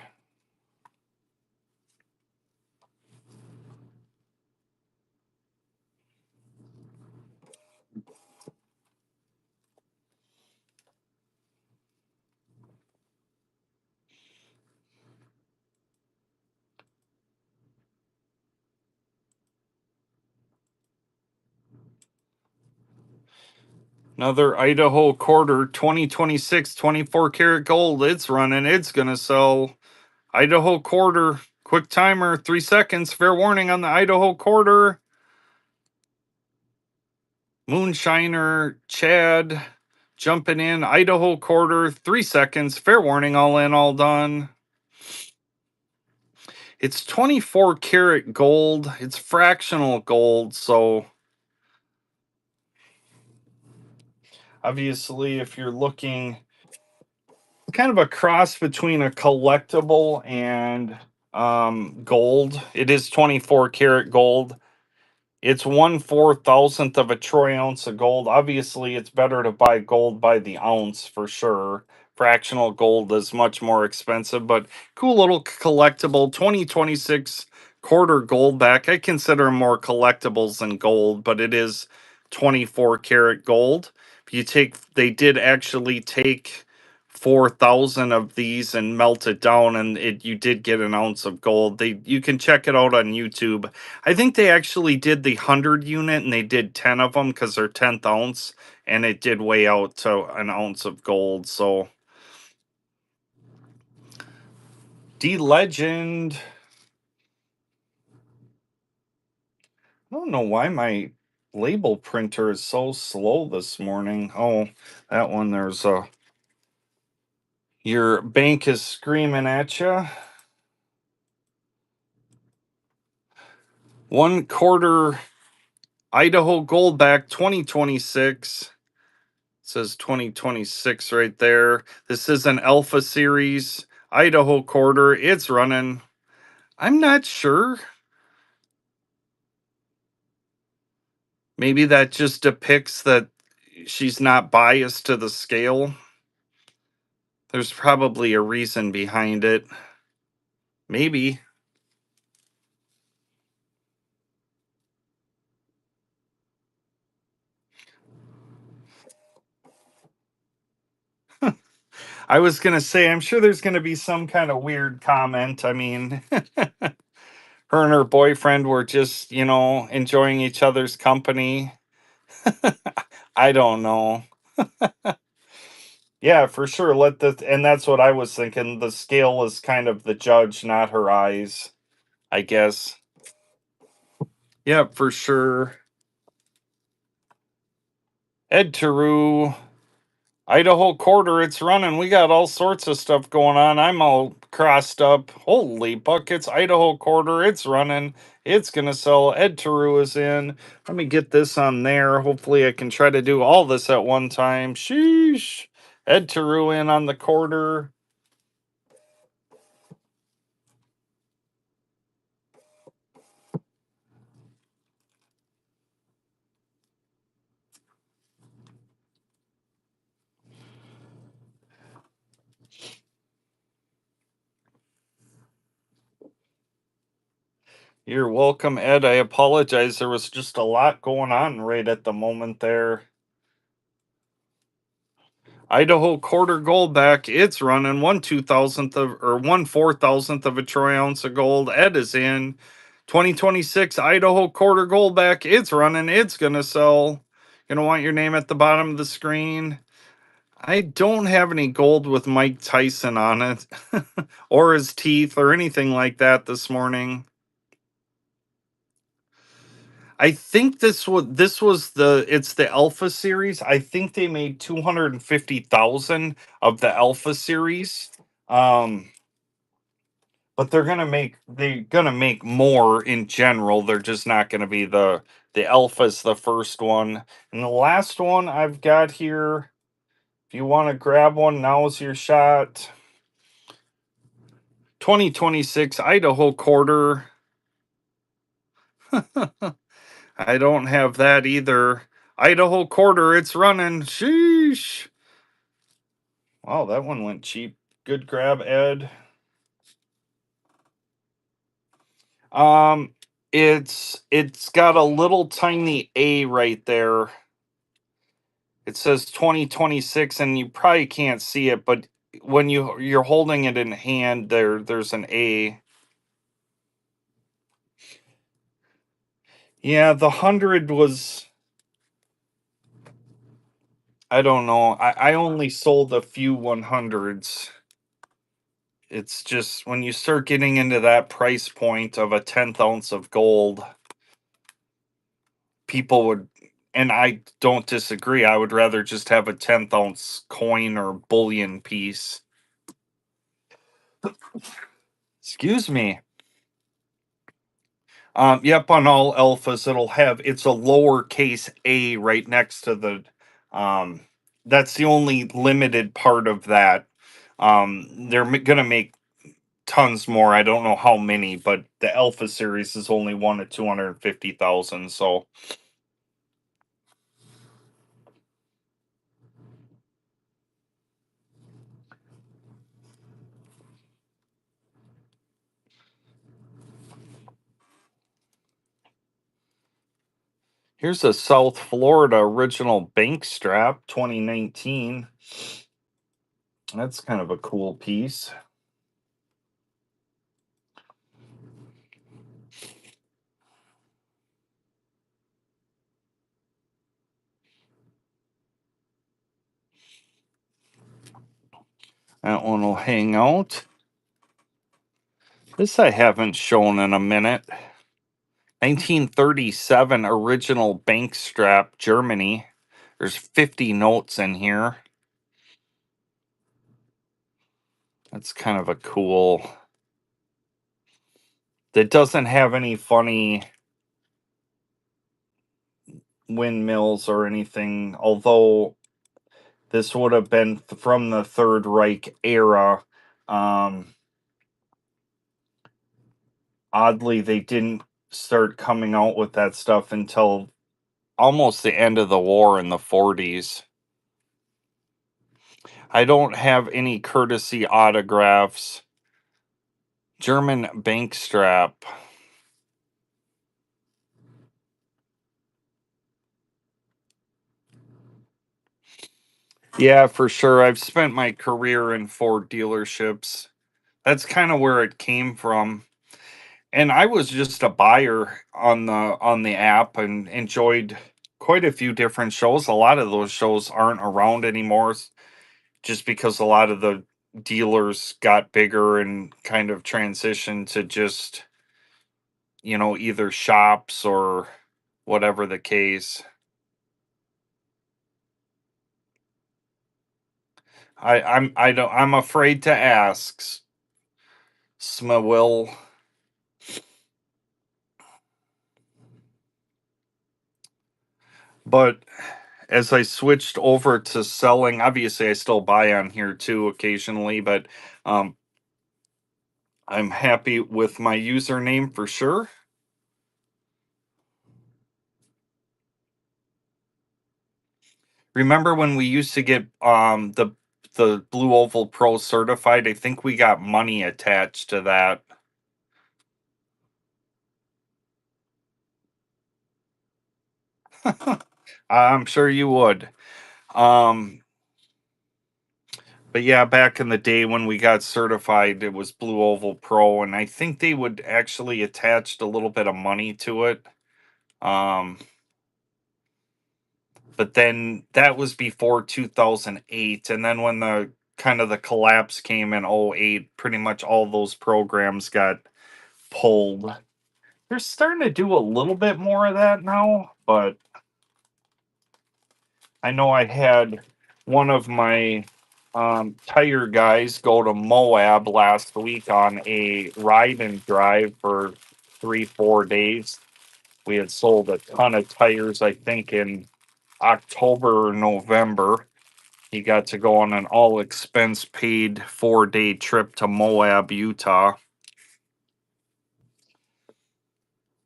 Another Idaho quarter 2026 24 karat gold. It's running. It's going to sell. Idaho quarter. Quick timer. 3 seconds. Fair warning on the Idaho quarter. Moonshiner Chad jumping in. Idaho quarter. 3 seconds. Fair warning. All in, all done. It's 24 karat gold. It's fractional gold. So obviously, if you're looking kind of a cross between a collectible and gold, it is 24 karat gold. It's 1/4,000th of a troy ounce of gold. Obviously, it's better to buy gold by the ounce for sure. Fractional gold is much more expensive, but cool little collectible 2026 quarter gold back. I consider them more collectibles than gold, but it is 24 karat gold. If you take, they did actually take 4,000 of these and melt it down, and you did get an ounce of gold. You can check it out on YouTube. I think they actually did the 100 unit and they did 10 of them because they're 10th ounce, and it did weigh out to an ounce of gold. So, D Legend. I don't know why my label printer is so slow this morning. Oh, that one, there's a. Your bank is screaming at you. 1/4 Idaho Goldback 2026. Says 2026 right there. This is an Alpha Series Idaho quarter. It's running. I'm not sure. Maybe that just depicts that she's not biased to the scale. There's probably a reason behind it. Maybe. I was going to say, I'm sure there's going to be some kind of weird comment. I mean, her and her boyfriend were just, enjoying each other's company. I don't know. Yeah, for sure. And that's what I was thinking. The scale is kind of the judge, not her eyes, I guess. Yeah, for sure. Ed Teru, Idaho quarter, it's running. We got all sorts of stuff going on. I'm all crossed up. Holy buckets, Idaho quarter, it's running. It's gonna sell. Ed Teru is in. Let me get this on there. Hopefully I can try to do all this at one time. Sheesh. Ed Teru in on the quarter. You're welcome, Ed. I apologize. There was just a lot going on right at the moment there. Idaho quarter gold back. It's running 1/2000th of, or 1/4000th of a troy ounce of gold. Ed is in. 2026 Idaho quarter gold back. It's running. It's gonna sell. Gonna want your name at the bottom of the screen. I don't have any gold with Mike Tyson on it, or his teeth, or anything like that this morning. I think this was the it's the Alpha series. I think they made 250,000 of the Alpha series. Um but they're gonna make more in general. They're just not gonna be the Alpha's the first one. And the last one I've got here, if you want to grab one, now's your shot. 2026 Idaho quarter. I don't have that either. Idaho quarter, it's running. Sheesh. Wow, that one went cheap. Good grab, Ed. Um, it's got a little tiny A right there. It says 2026, and you probably can't see it, but when you're holding it in hand, there's an A. Yeah, the 100 was, I don't know. I only sold a few 100s. It's just when you start getting into that price point of a 10th ounce of gold, people would, and I don't disagree. I would rather just have a 10th ounce coin or bullion piece. Excuse me. Yep, on all alphas, it'll have it's a lowercase a right next to the. Um, that's the only limited part of that. They're gonna make tons more. I don't know how many, but the Alpha series is only one of 250,000. So here's a South Florida original bank strap, 2019. That's kind of a cool piece. That one will hang out. This I haven't shown in a minute. 1937 original bank strap, Germany. There's 50 notes in here. That's kind of a cool. That doesn't have any funny windmills or anything, although this would have been from the Third Reich era. Um, Oddly, they didn't start coming out with that stuff until almost the end of the war in the 40s. I don't have any courtesy autographs. German bank strap. Yeah, for sure. I've spent my career in Ford dealerships. That's kind of where it came from. And I was just a buyer on the app and enjoyed quite a few different shows. A lot of those shows aren't around anymore just because a lot of the dealers got bigger and kind of transitioned to just, either shops or whatever the case. I'm afraid to ask, Smawill. But as I switched over to selling, obviously I still buy on here too occasionally, but um, I'm happy with my username for sure. Remember when we used to get the Blue Oval Pro certified? I think we got money attached to that. I'm sure you would. Um, but yeah, back in the day when we got certified, it was Blue Oval Pro, and I think they would actually attached a little bit of money to it. Um, but then that was before 2008, and then when the kind of the collapse came in '08, pretty much all those programs got pulled. They're starting to do a little bit more of that now, but I know I had one of my tire guys go to Moab last week on a ride and drive for 3, 4 days. We had sold a ton of tires, I think, in October or November. He got to go on an all expense paid 4 day trip to Moab, Utah.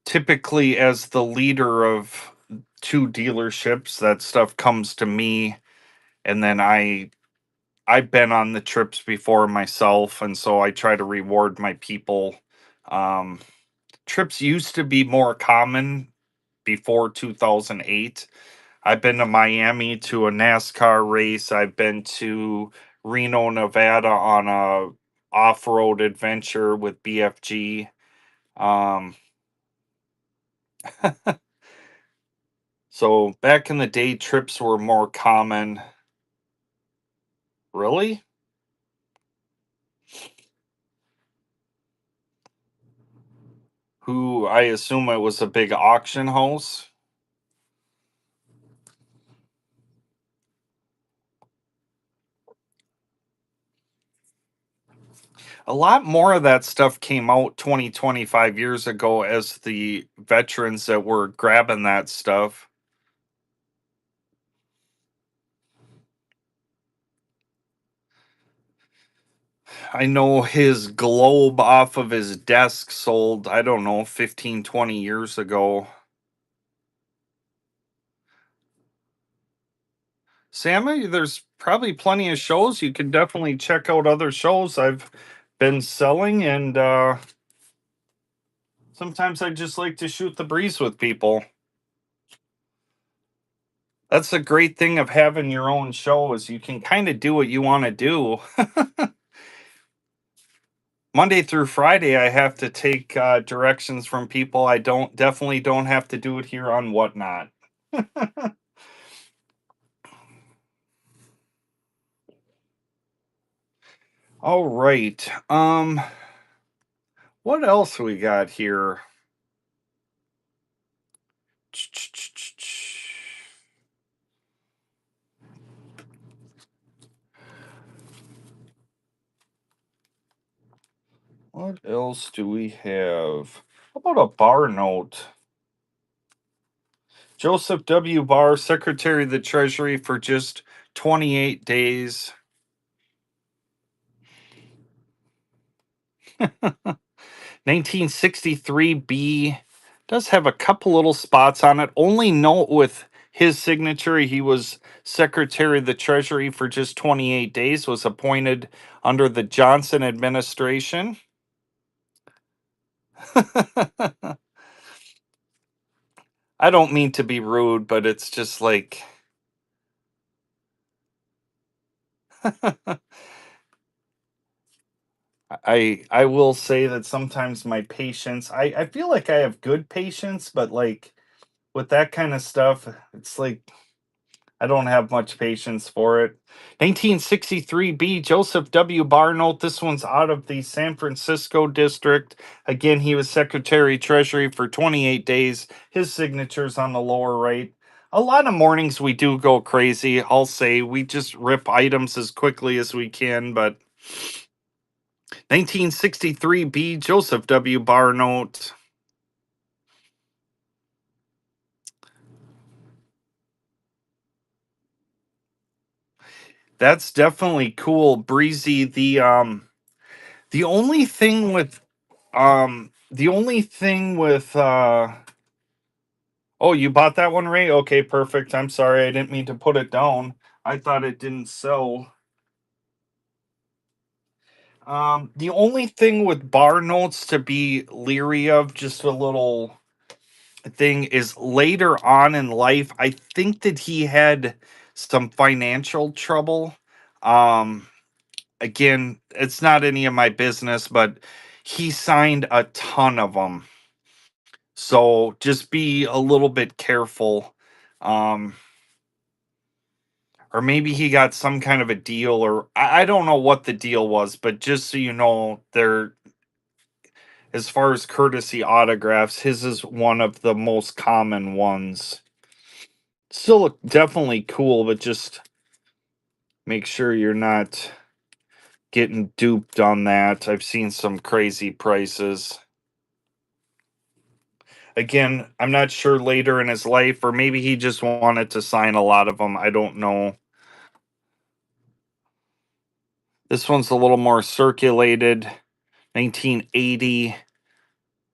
Typically, as the leader of two dealerships, that stuff comes to me, and then I've been on the trips before myself, and so I try to reward my people. Um, Trips used to be more common before 2008. I've been to Miami to a NASCAR race. I've been to Reno, Nevada on a off-road adventure with BFG. Um, so back in the day, trips were more common. Really? Who I assume it was a big auction house. A lot more of that stuff came out 20, 25 years ago as the veterans that were grabbing that stuff. I know his globe off of his desk sold, I don't know, 15, 20 years ago. Sammy, there's probably plenty of shows. You can definitely check out other shows I've been selling, and sometimes I just like to shoot the breeze with people. That's the great thing of having your own show is you can kind of do what you want to do. Monday through Friday, I have to take directions from people. I don't have to do it here on Whatnot. All right. What else we got here? What else do we have? How about a bar note? Joseph W. Barr, Secretary of the Treasury for just 28 days. 1963B does have a couple little spots on it. Only note with his signature, he was Secretary of the Treasury for just 28 days, was appointed under the Johnson administration. I don't mean to be rude, but it's just like I will say that sometimes my patience, I feel like I have good patience, but like with that kind of stuff, it's like I don't have much patience for it. 1963B, Joseph W. Barnold. This one's out of the San Francisco district. Again, he was Secretary Treasury for 28 days. His signature's on the lower right. A lot of mornings we do go crazy. I'll say we just rip items as quickly as we can, but 1963B, Joseph W. Barnold. That's definitely cool. Breezy. The only thing with oh, you bought that one, Ray? Okay, perfect. I'm sorry, I didn't mean to put it down. I thought it didn't sell. The only thing with bar notes to be leery of, just a little thing, is later on in life, I think that he had some financial trouble. Um, Again, it's not any of my business, but he signed a ton of them. So just be a little bit careful. Um, or maybe he got some kind of a deal, or I don't know what the deal was, but just so you know, there as far as courtesy autographs, his is one of the most common ones. Still definitely cool, but just make sure you're not getting duped on that. I've seen some crazy prices. Again, I'm not sure later in his life, or maybe he just wanted to sign a lot of them. I don't know. This one's a little more circulated. 1980.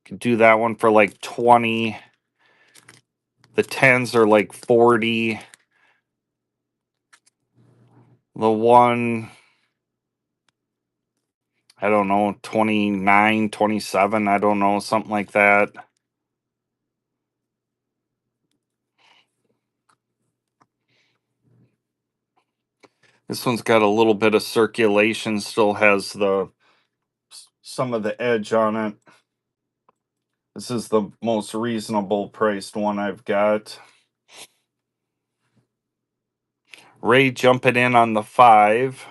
Could do that one for like 20. The 10s are like 40. The one, I don't know, 29, 27. I don't know, something like that. This one's got a little bit of circulation, still has the some of the edge on it. This is the most reasonable priced one I've got. Ray jumping in on the 5.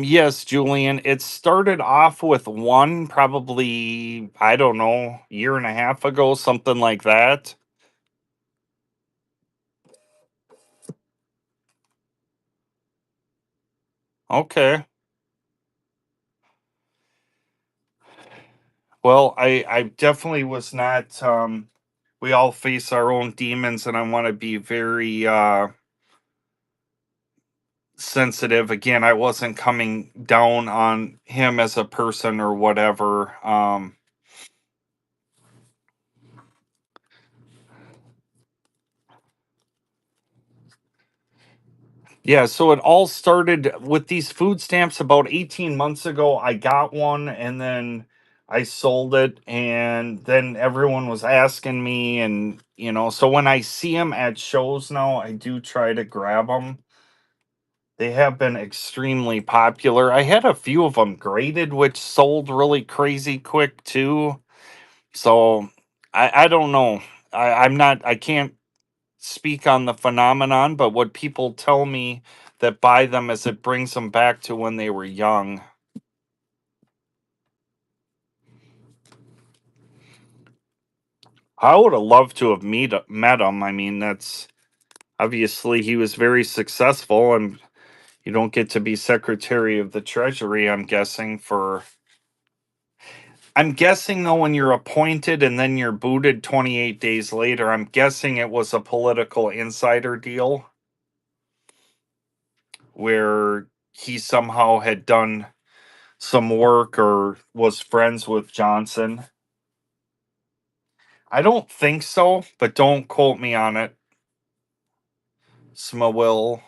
Yes, Julian. It started off with one, probably, I don't know, year and a half ago, something like that. Okay. Well, I definitely was not. We all face our own demons, and I want to be very sensitive. Again, I wasn't coming down on him as a person or whatever. Yeah, so it all started with these food stamps about 18 months ago. I got one and then I sold it, and then everyone was asking me, and so when I see them at shows now, I do try to grab them. They have been extremely popular. I had a few of them graded, which sold really crazy quick too. So I don't know. I can't speak on the phenomenon, but what people tell me that buy them is it brings them back to when they were young. I would have loved to have met him. I mean, that's obviously he was very successful, and you don't get to be Secretary of the Treasury, I'm guessing, for. I'm guessing though, when you're appointed and then you're booted 28 days later, I'm guessing it was a political insider deal where he somehow had done some work or was friends with Johnson. I don't think so, but don't quote me on it. Smawill.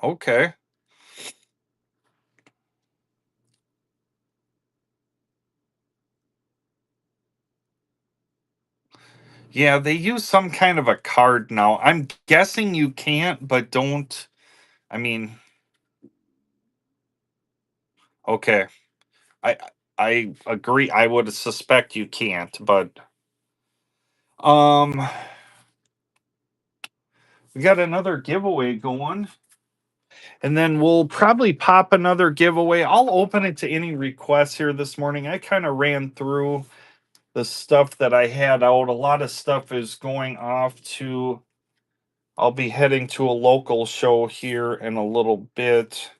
Okay. Yeah, they use some kind of a card now. I'm guessing you can't, but don't. I mean, okay. I I agree. I would suspect you can't, but um we got another giveaway going. And then we'll probably pop another giveaway. I'll open it to any requests here this morning. I kind of ran through the stuff that I had out. A lot of stuff is going off to. I'll be heading to a local show here in a little bit,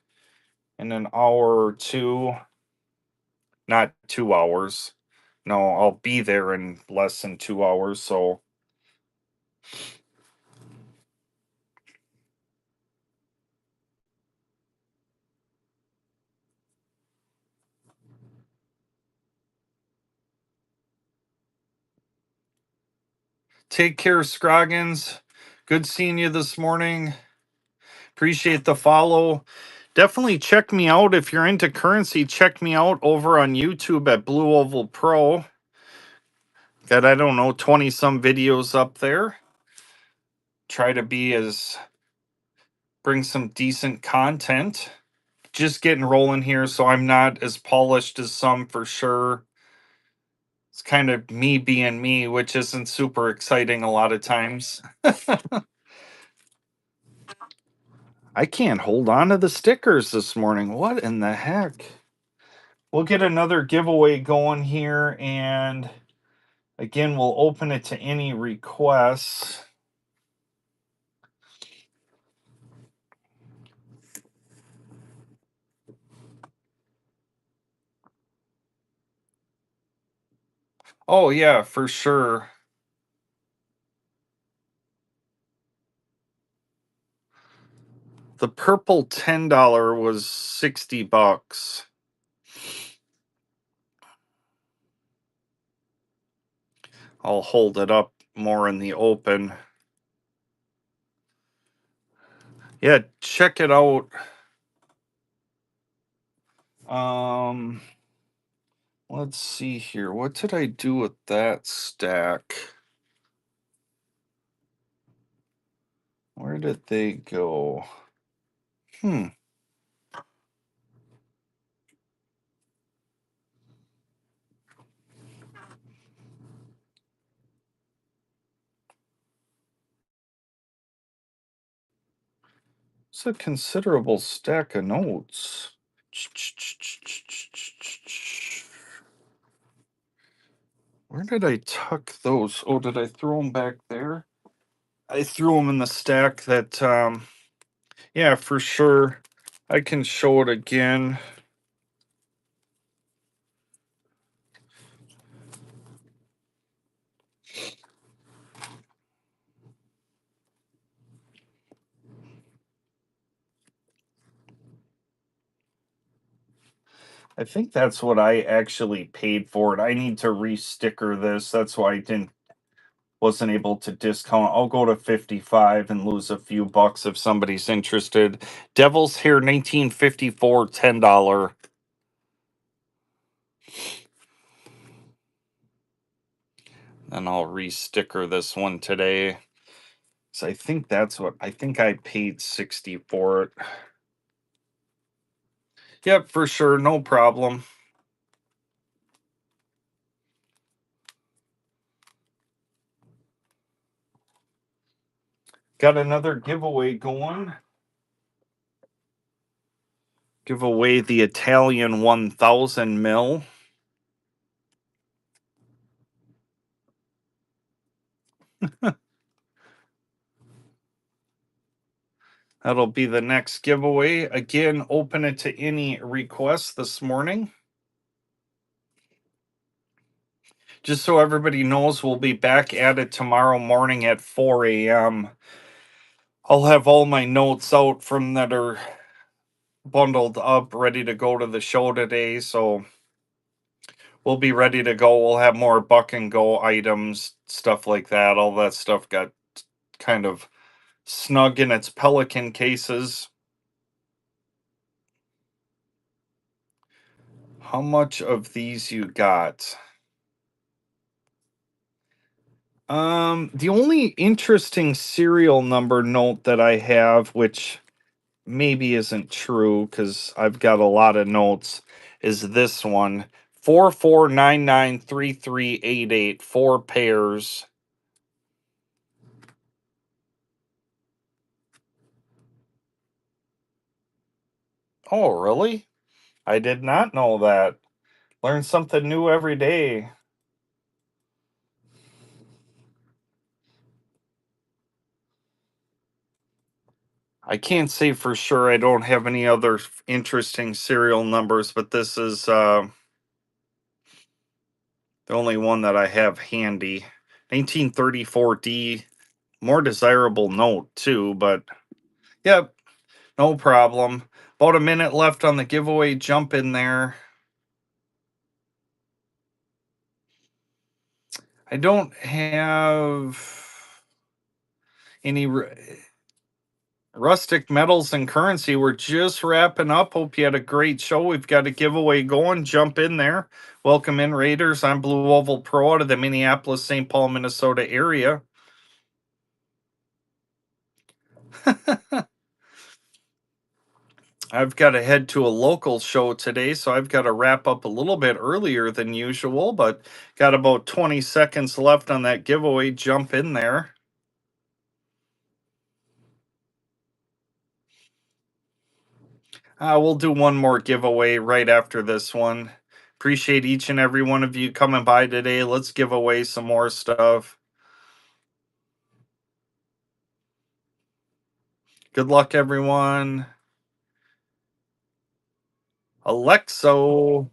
in an hour or two. Not 2 hours. No, I'll be there in less than 2 hours. So take care, Scroggins. Good seeing you this morning. Appreciate the follow. Definitely check me out if you're into currency. Check me out over on YouTube at Blue Oval Pro. Got, I don't know, 20 some videos up there. Try to be as bring some decent content. Just getting rolling here, so I'm not as polished as some for sure. It's kind of me being me, which isn't super exciting a lot of times. I can't hold on to the stickers this morning. What in the heck? We'll get another giveaway going here, and again, we'll open it to any requests. Oh, yeah, for sure. The purple $10 was 60 bucks. I'll hold it up more in the open. Yeah, check it out. Um, let's see here. What did I do with that stack? Where did they go? Hmm. It's a considerable stack of notes. Where did I tuck those? Oh, did I throw them back there? I threw them in the stack that, yeah, for sure. I can show it again. I think that's what I actually paid for it. I need to re-sticker this. That's why I wasn't able to discount. I'll go to 55 and lose a few bucks if somebody's interested. Devil's Hair 1954 $10. And I'll re-sticker this one today. So I think that's what I think I paid 60 for it. Yep, for sure, no problem. Got another giveaway going. Give away the Italian 1000 mil. That'll be the next giveaway. Again, open it to any requests this morning. Just so everybody knows, we'll be back at it tomorrow morning at 4 a.m. I'll have all my notes out from that are bundled up, ready to go to the show today. So we'll be ready to go. We'll have more buck and go items, stuff like that. All that stuff got kind of snug in its pelican cases. How much of these you got? The only interesting serial number note that I have, which maybe isn't true because I've got a lot of notes, is this one: 44993388, 4 pairs. Oh, really? I did not know that. Learn something new every day. I can't say for sure. I don't have any other interesting serial numbers, but this is the only one that I have handy. 1934D, more desirable note too, but yep, no problem. About a minute left on the giveaway. Jump in there. I don't have any rustic metals and currency. We're just wrapping up. Hope you had a great show. We've got a giveaway going. Jump in there. Welcome in, Raiders. I'm Blue Oval Pro out of the Minneapolis, St. Paul, Minnesota area. I've got to head to a local show today, so I've got to wrap up a little bit earlier than usual, but got about 20 seconds left on that giveaway. Jump in there. We'll do one more giveaway right after this one. Appreciate each and every one of you coming by today. Let's give away some more stuff. Good luck, everyone. Alexo,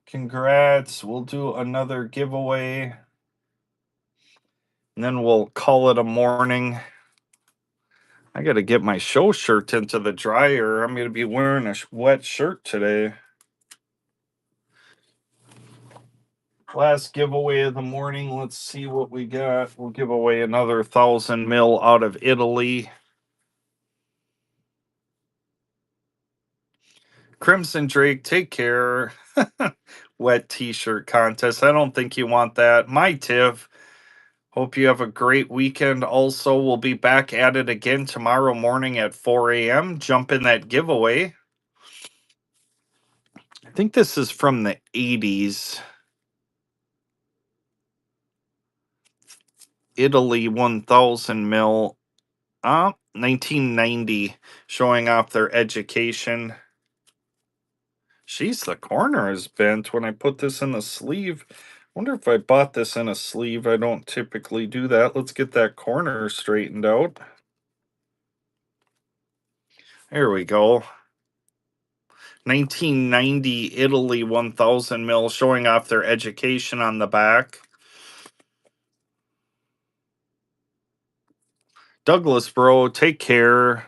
congrats. We'll do another giveaway and then we'll call it a morning. I got to get my show shirt into the dryer. I'm going to be wearing a wet shirt today. Last giveaway of the morning. Let's see what we got. We'll give away another 1,000 mil out of Italy. Crimson Drake, take care. Wet t-shirt contest. I don't think you want that. My Tiv. Hope you have a great weekend. Also, we'll be back at it again tomorrow morning at 4 a.m. Jump in that giveaway. I think this is from the 80s. Italy 1,000 mil. 1990, showing off their education. She's the corner is bent when I put this in the sleeve. Wonder if I bought this in a sleeve. I don't typically do that. Let's get that corner straightened out. There we go. 1990 Italy 1,000 mil, showing off their education on the back. Douglas, bro, take care.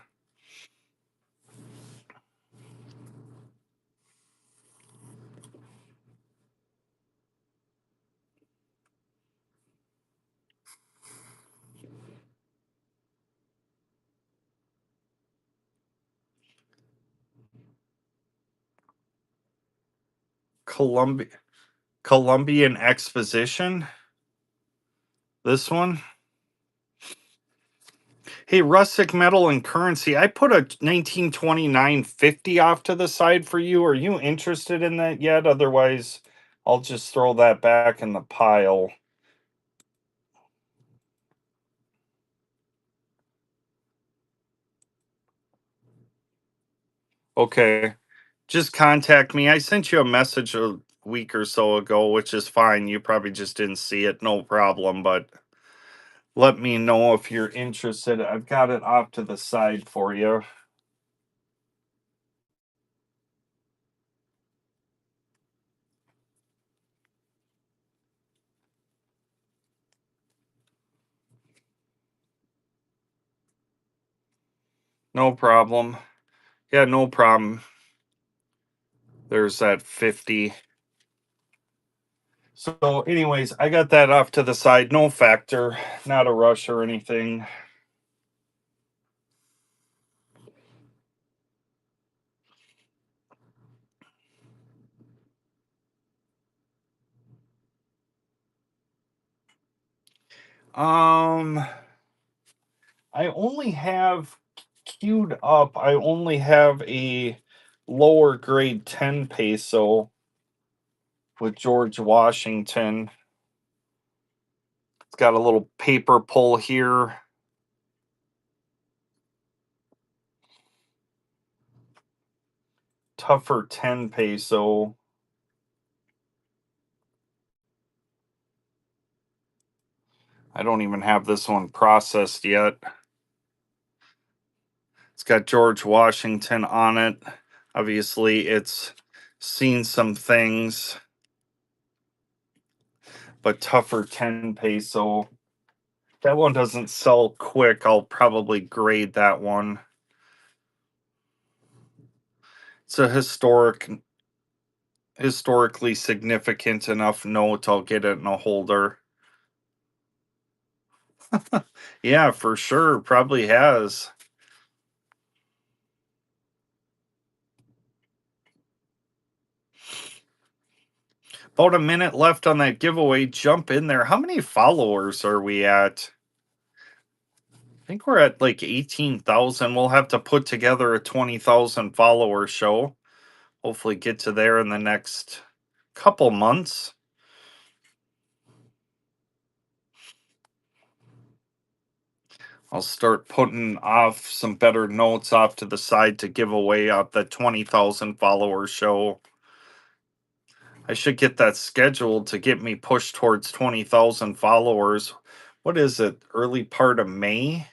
Columbia, Columbian Exposition. This one. Hey, rustic metal and currency. I put a 1929 50 off to the side for you. Are you interested in that yet? Otherwise, I'll just throw that back in the pile. Okay. Just contact me. I sent you a message a week or so ago, which is fine. You probably just didn't see it. No problem. But let me know if you're interested. I've got it off to the side for you. No problem. Yeah, no problem. There's that 50. So, anyways, I got that off to the side. No factor, not a rush or anything. Um, I only have queued up. I only have a lower grade 10 peso with George Washington. It's got a little paper pull here. Tougher 10 peso. I don't even have this one processed yet. It's got George Washington on it. Obviously, it's seen some things, but tougher 10 peso. That one doesn't sell quick. I'll probably grade that one. It's a historically significant enough note. I'll get it in a holder. Yeah, for sure. Probably has. About a minute left on that giveaway. Jump in there. How many followers are we at? I think we're at like 18,000. We'll have to put together a 20,000 follower show. Hopefully, get to there in the next couple months. I'll start putting off some better notes off to the side to give away at the 20,000 follower show. I should get that scheduled to get me pushed towards 20,000 followers. What is it? Early part of May?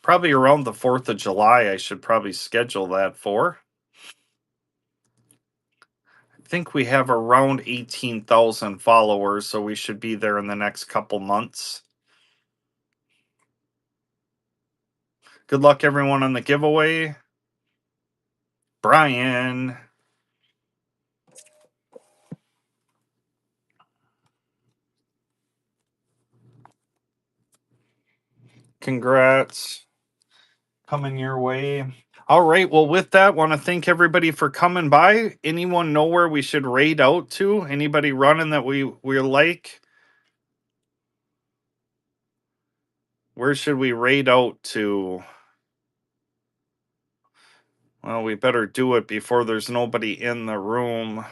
Probably around the 4th of July, I should probably schedule that for. I think we have around 18,000 followers, so we should be there in the next couple months. Good luck, everyone, on the giveaway. Brian. Congrats. Coming your way. All right. Well, with that, want to thank everybody for coming by. Anyone know where we should raid out to? Anybody running that we like? Where should we raid out to? Well, we better do it before there's nobody in the room.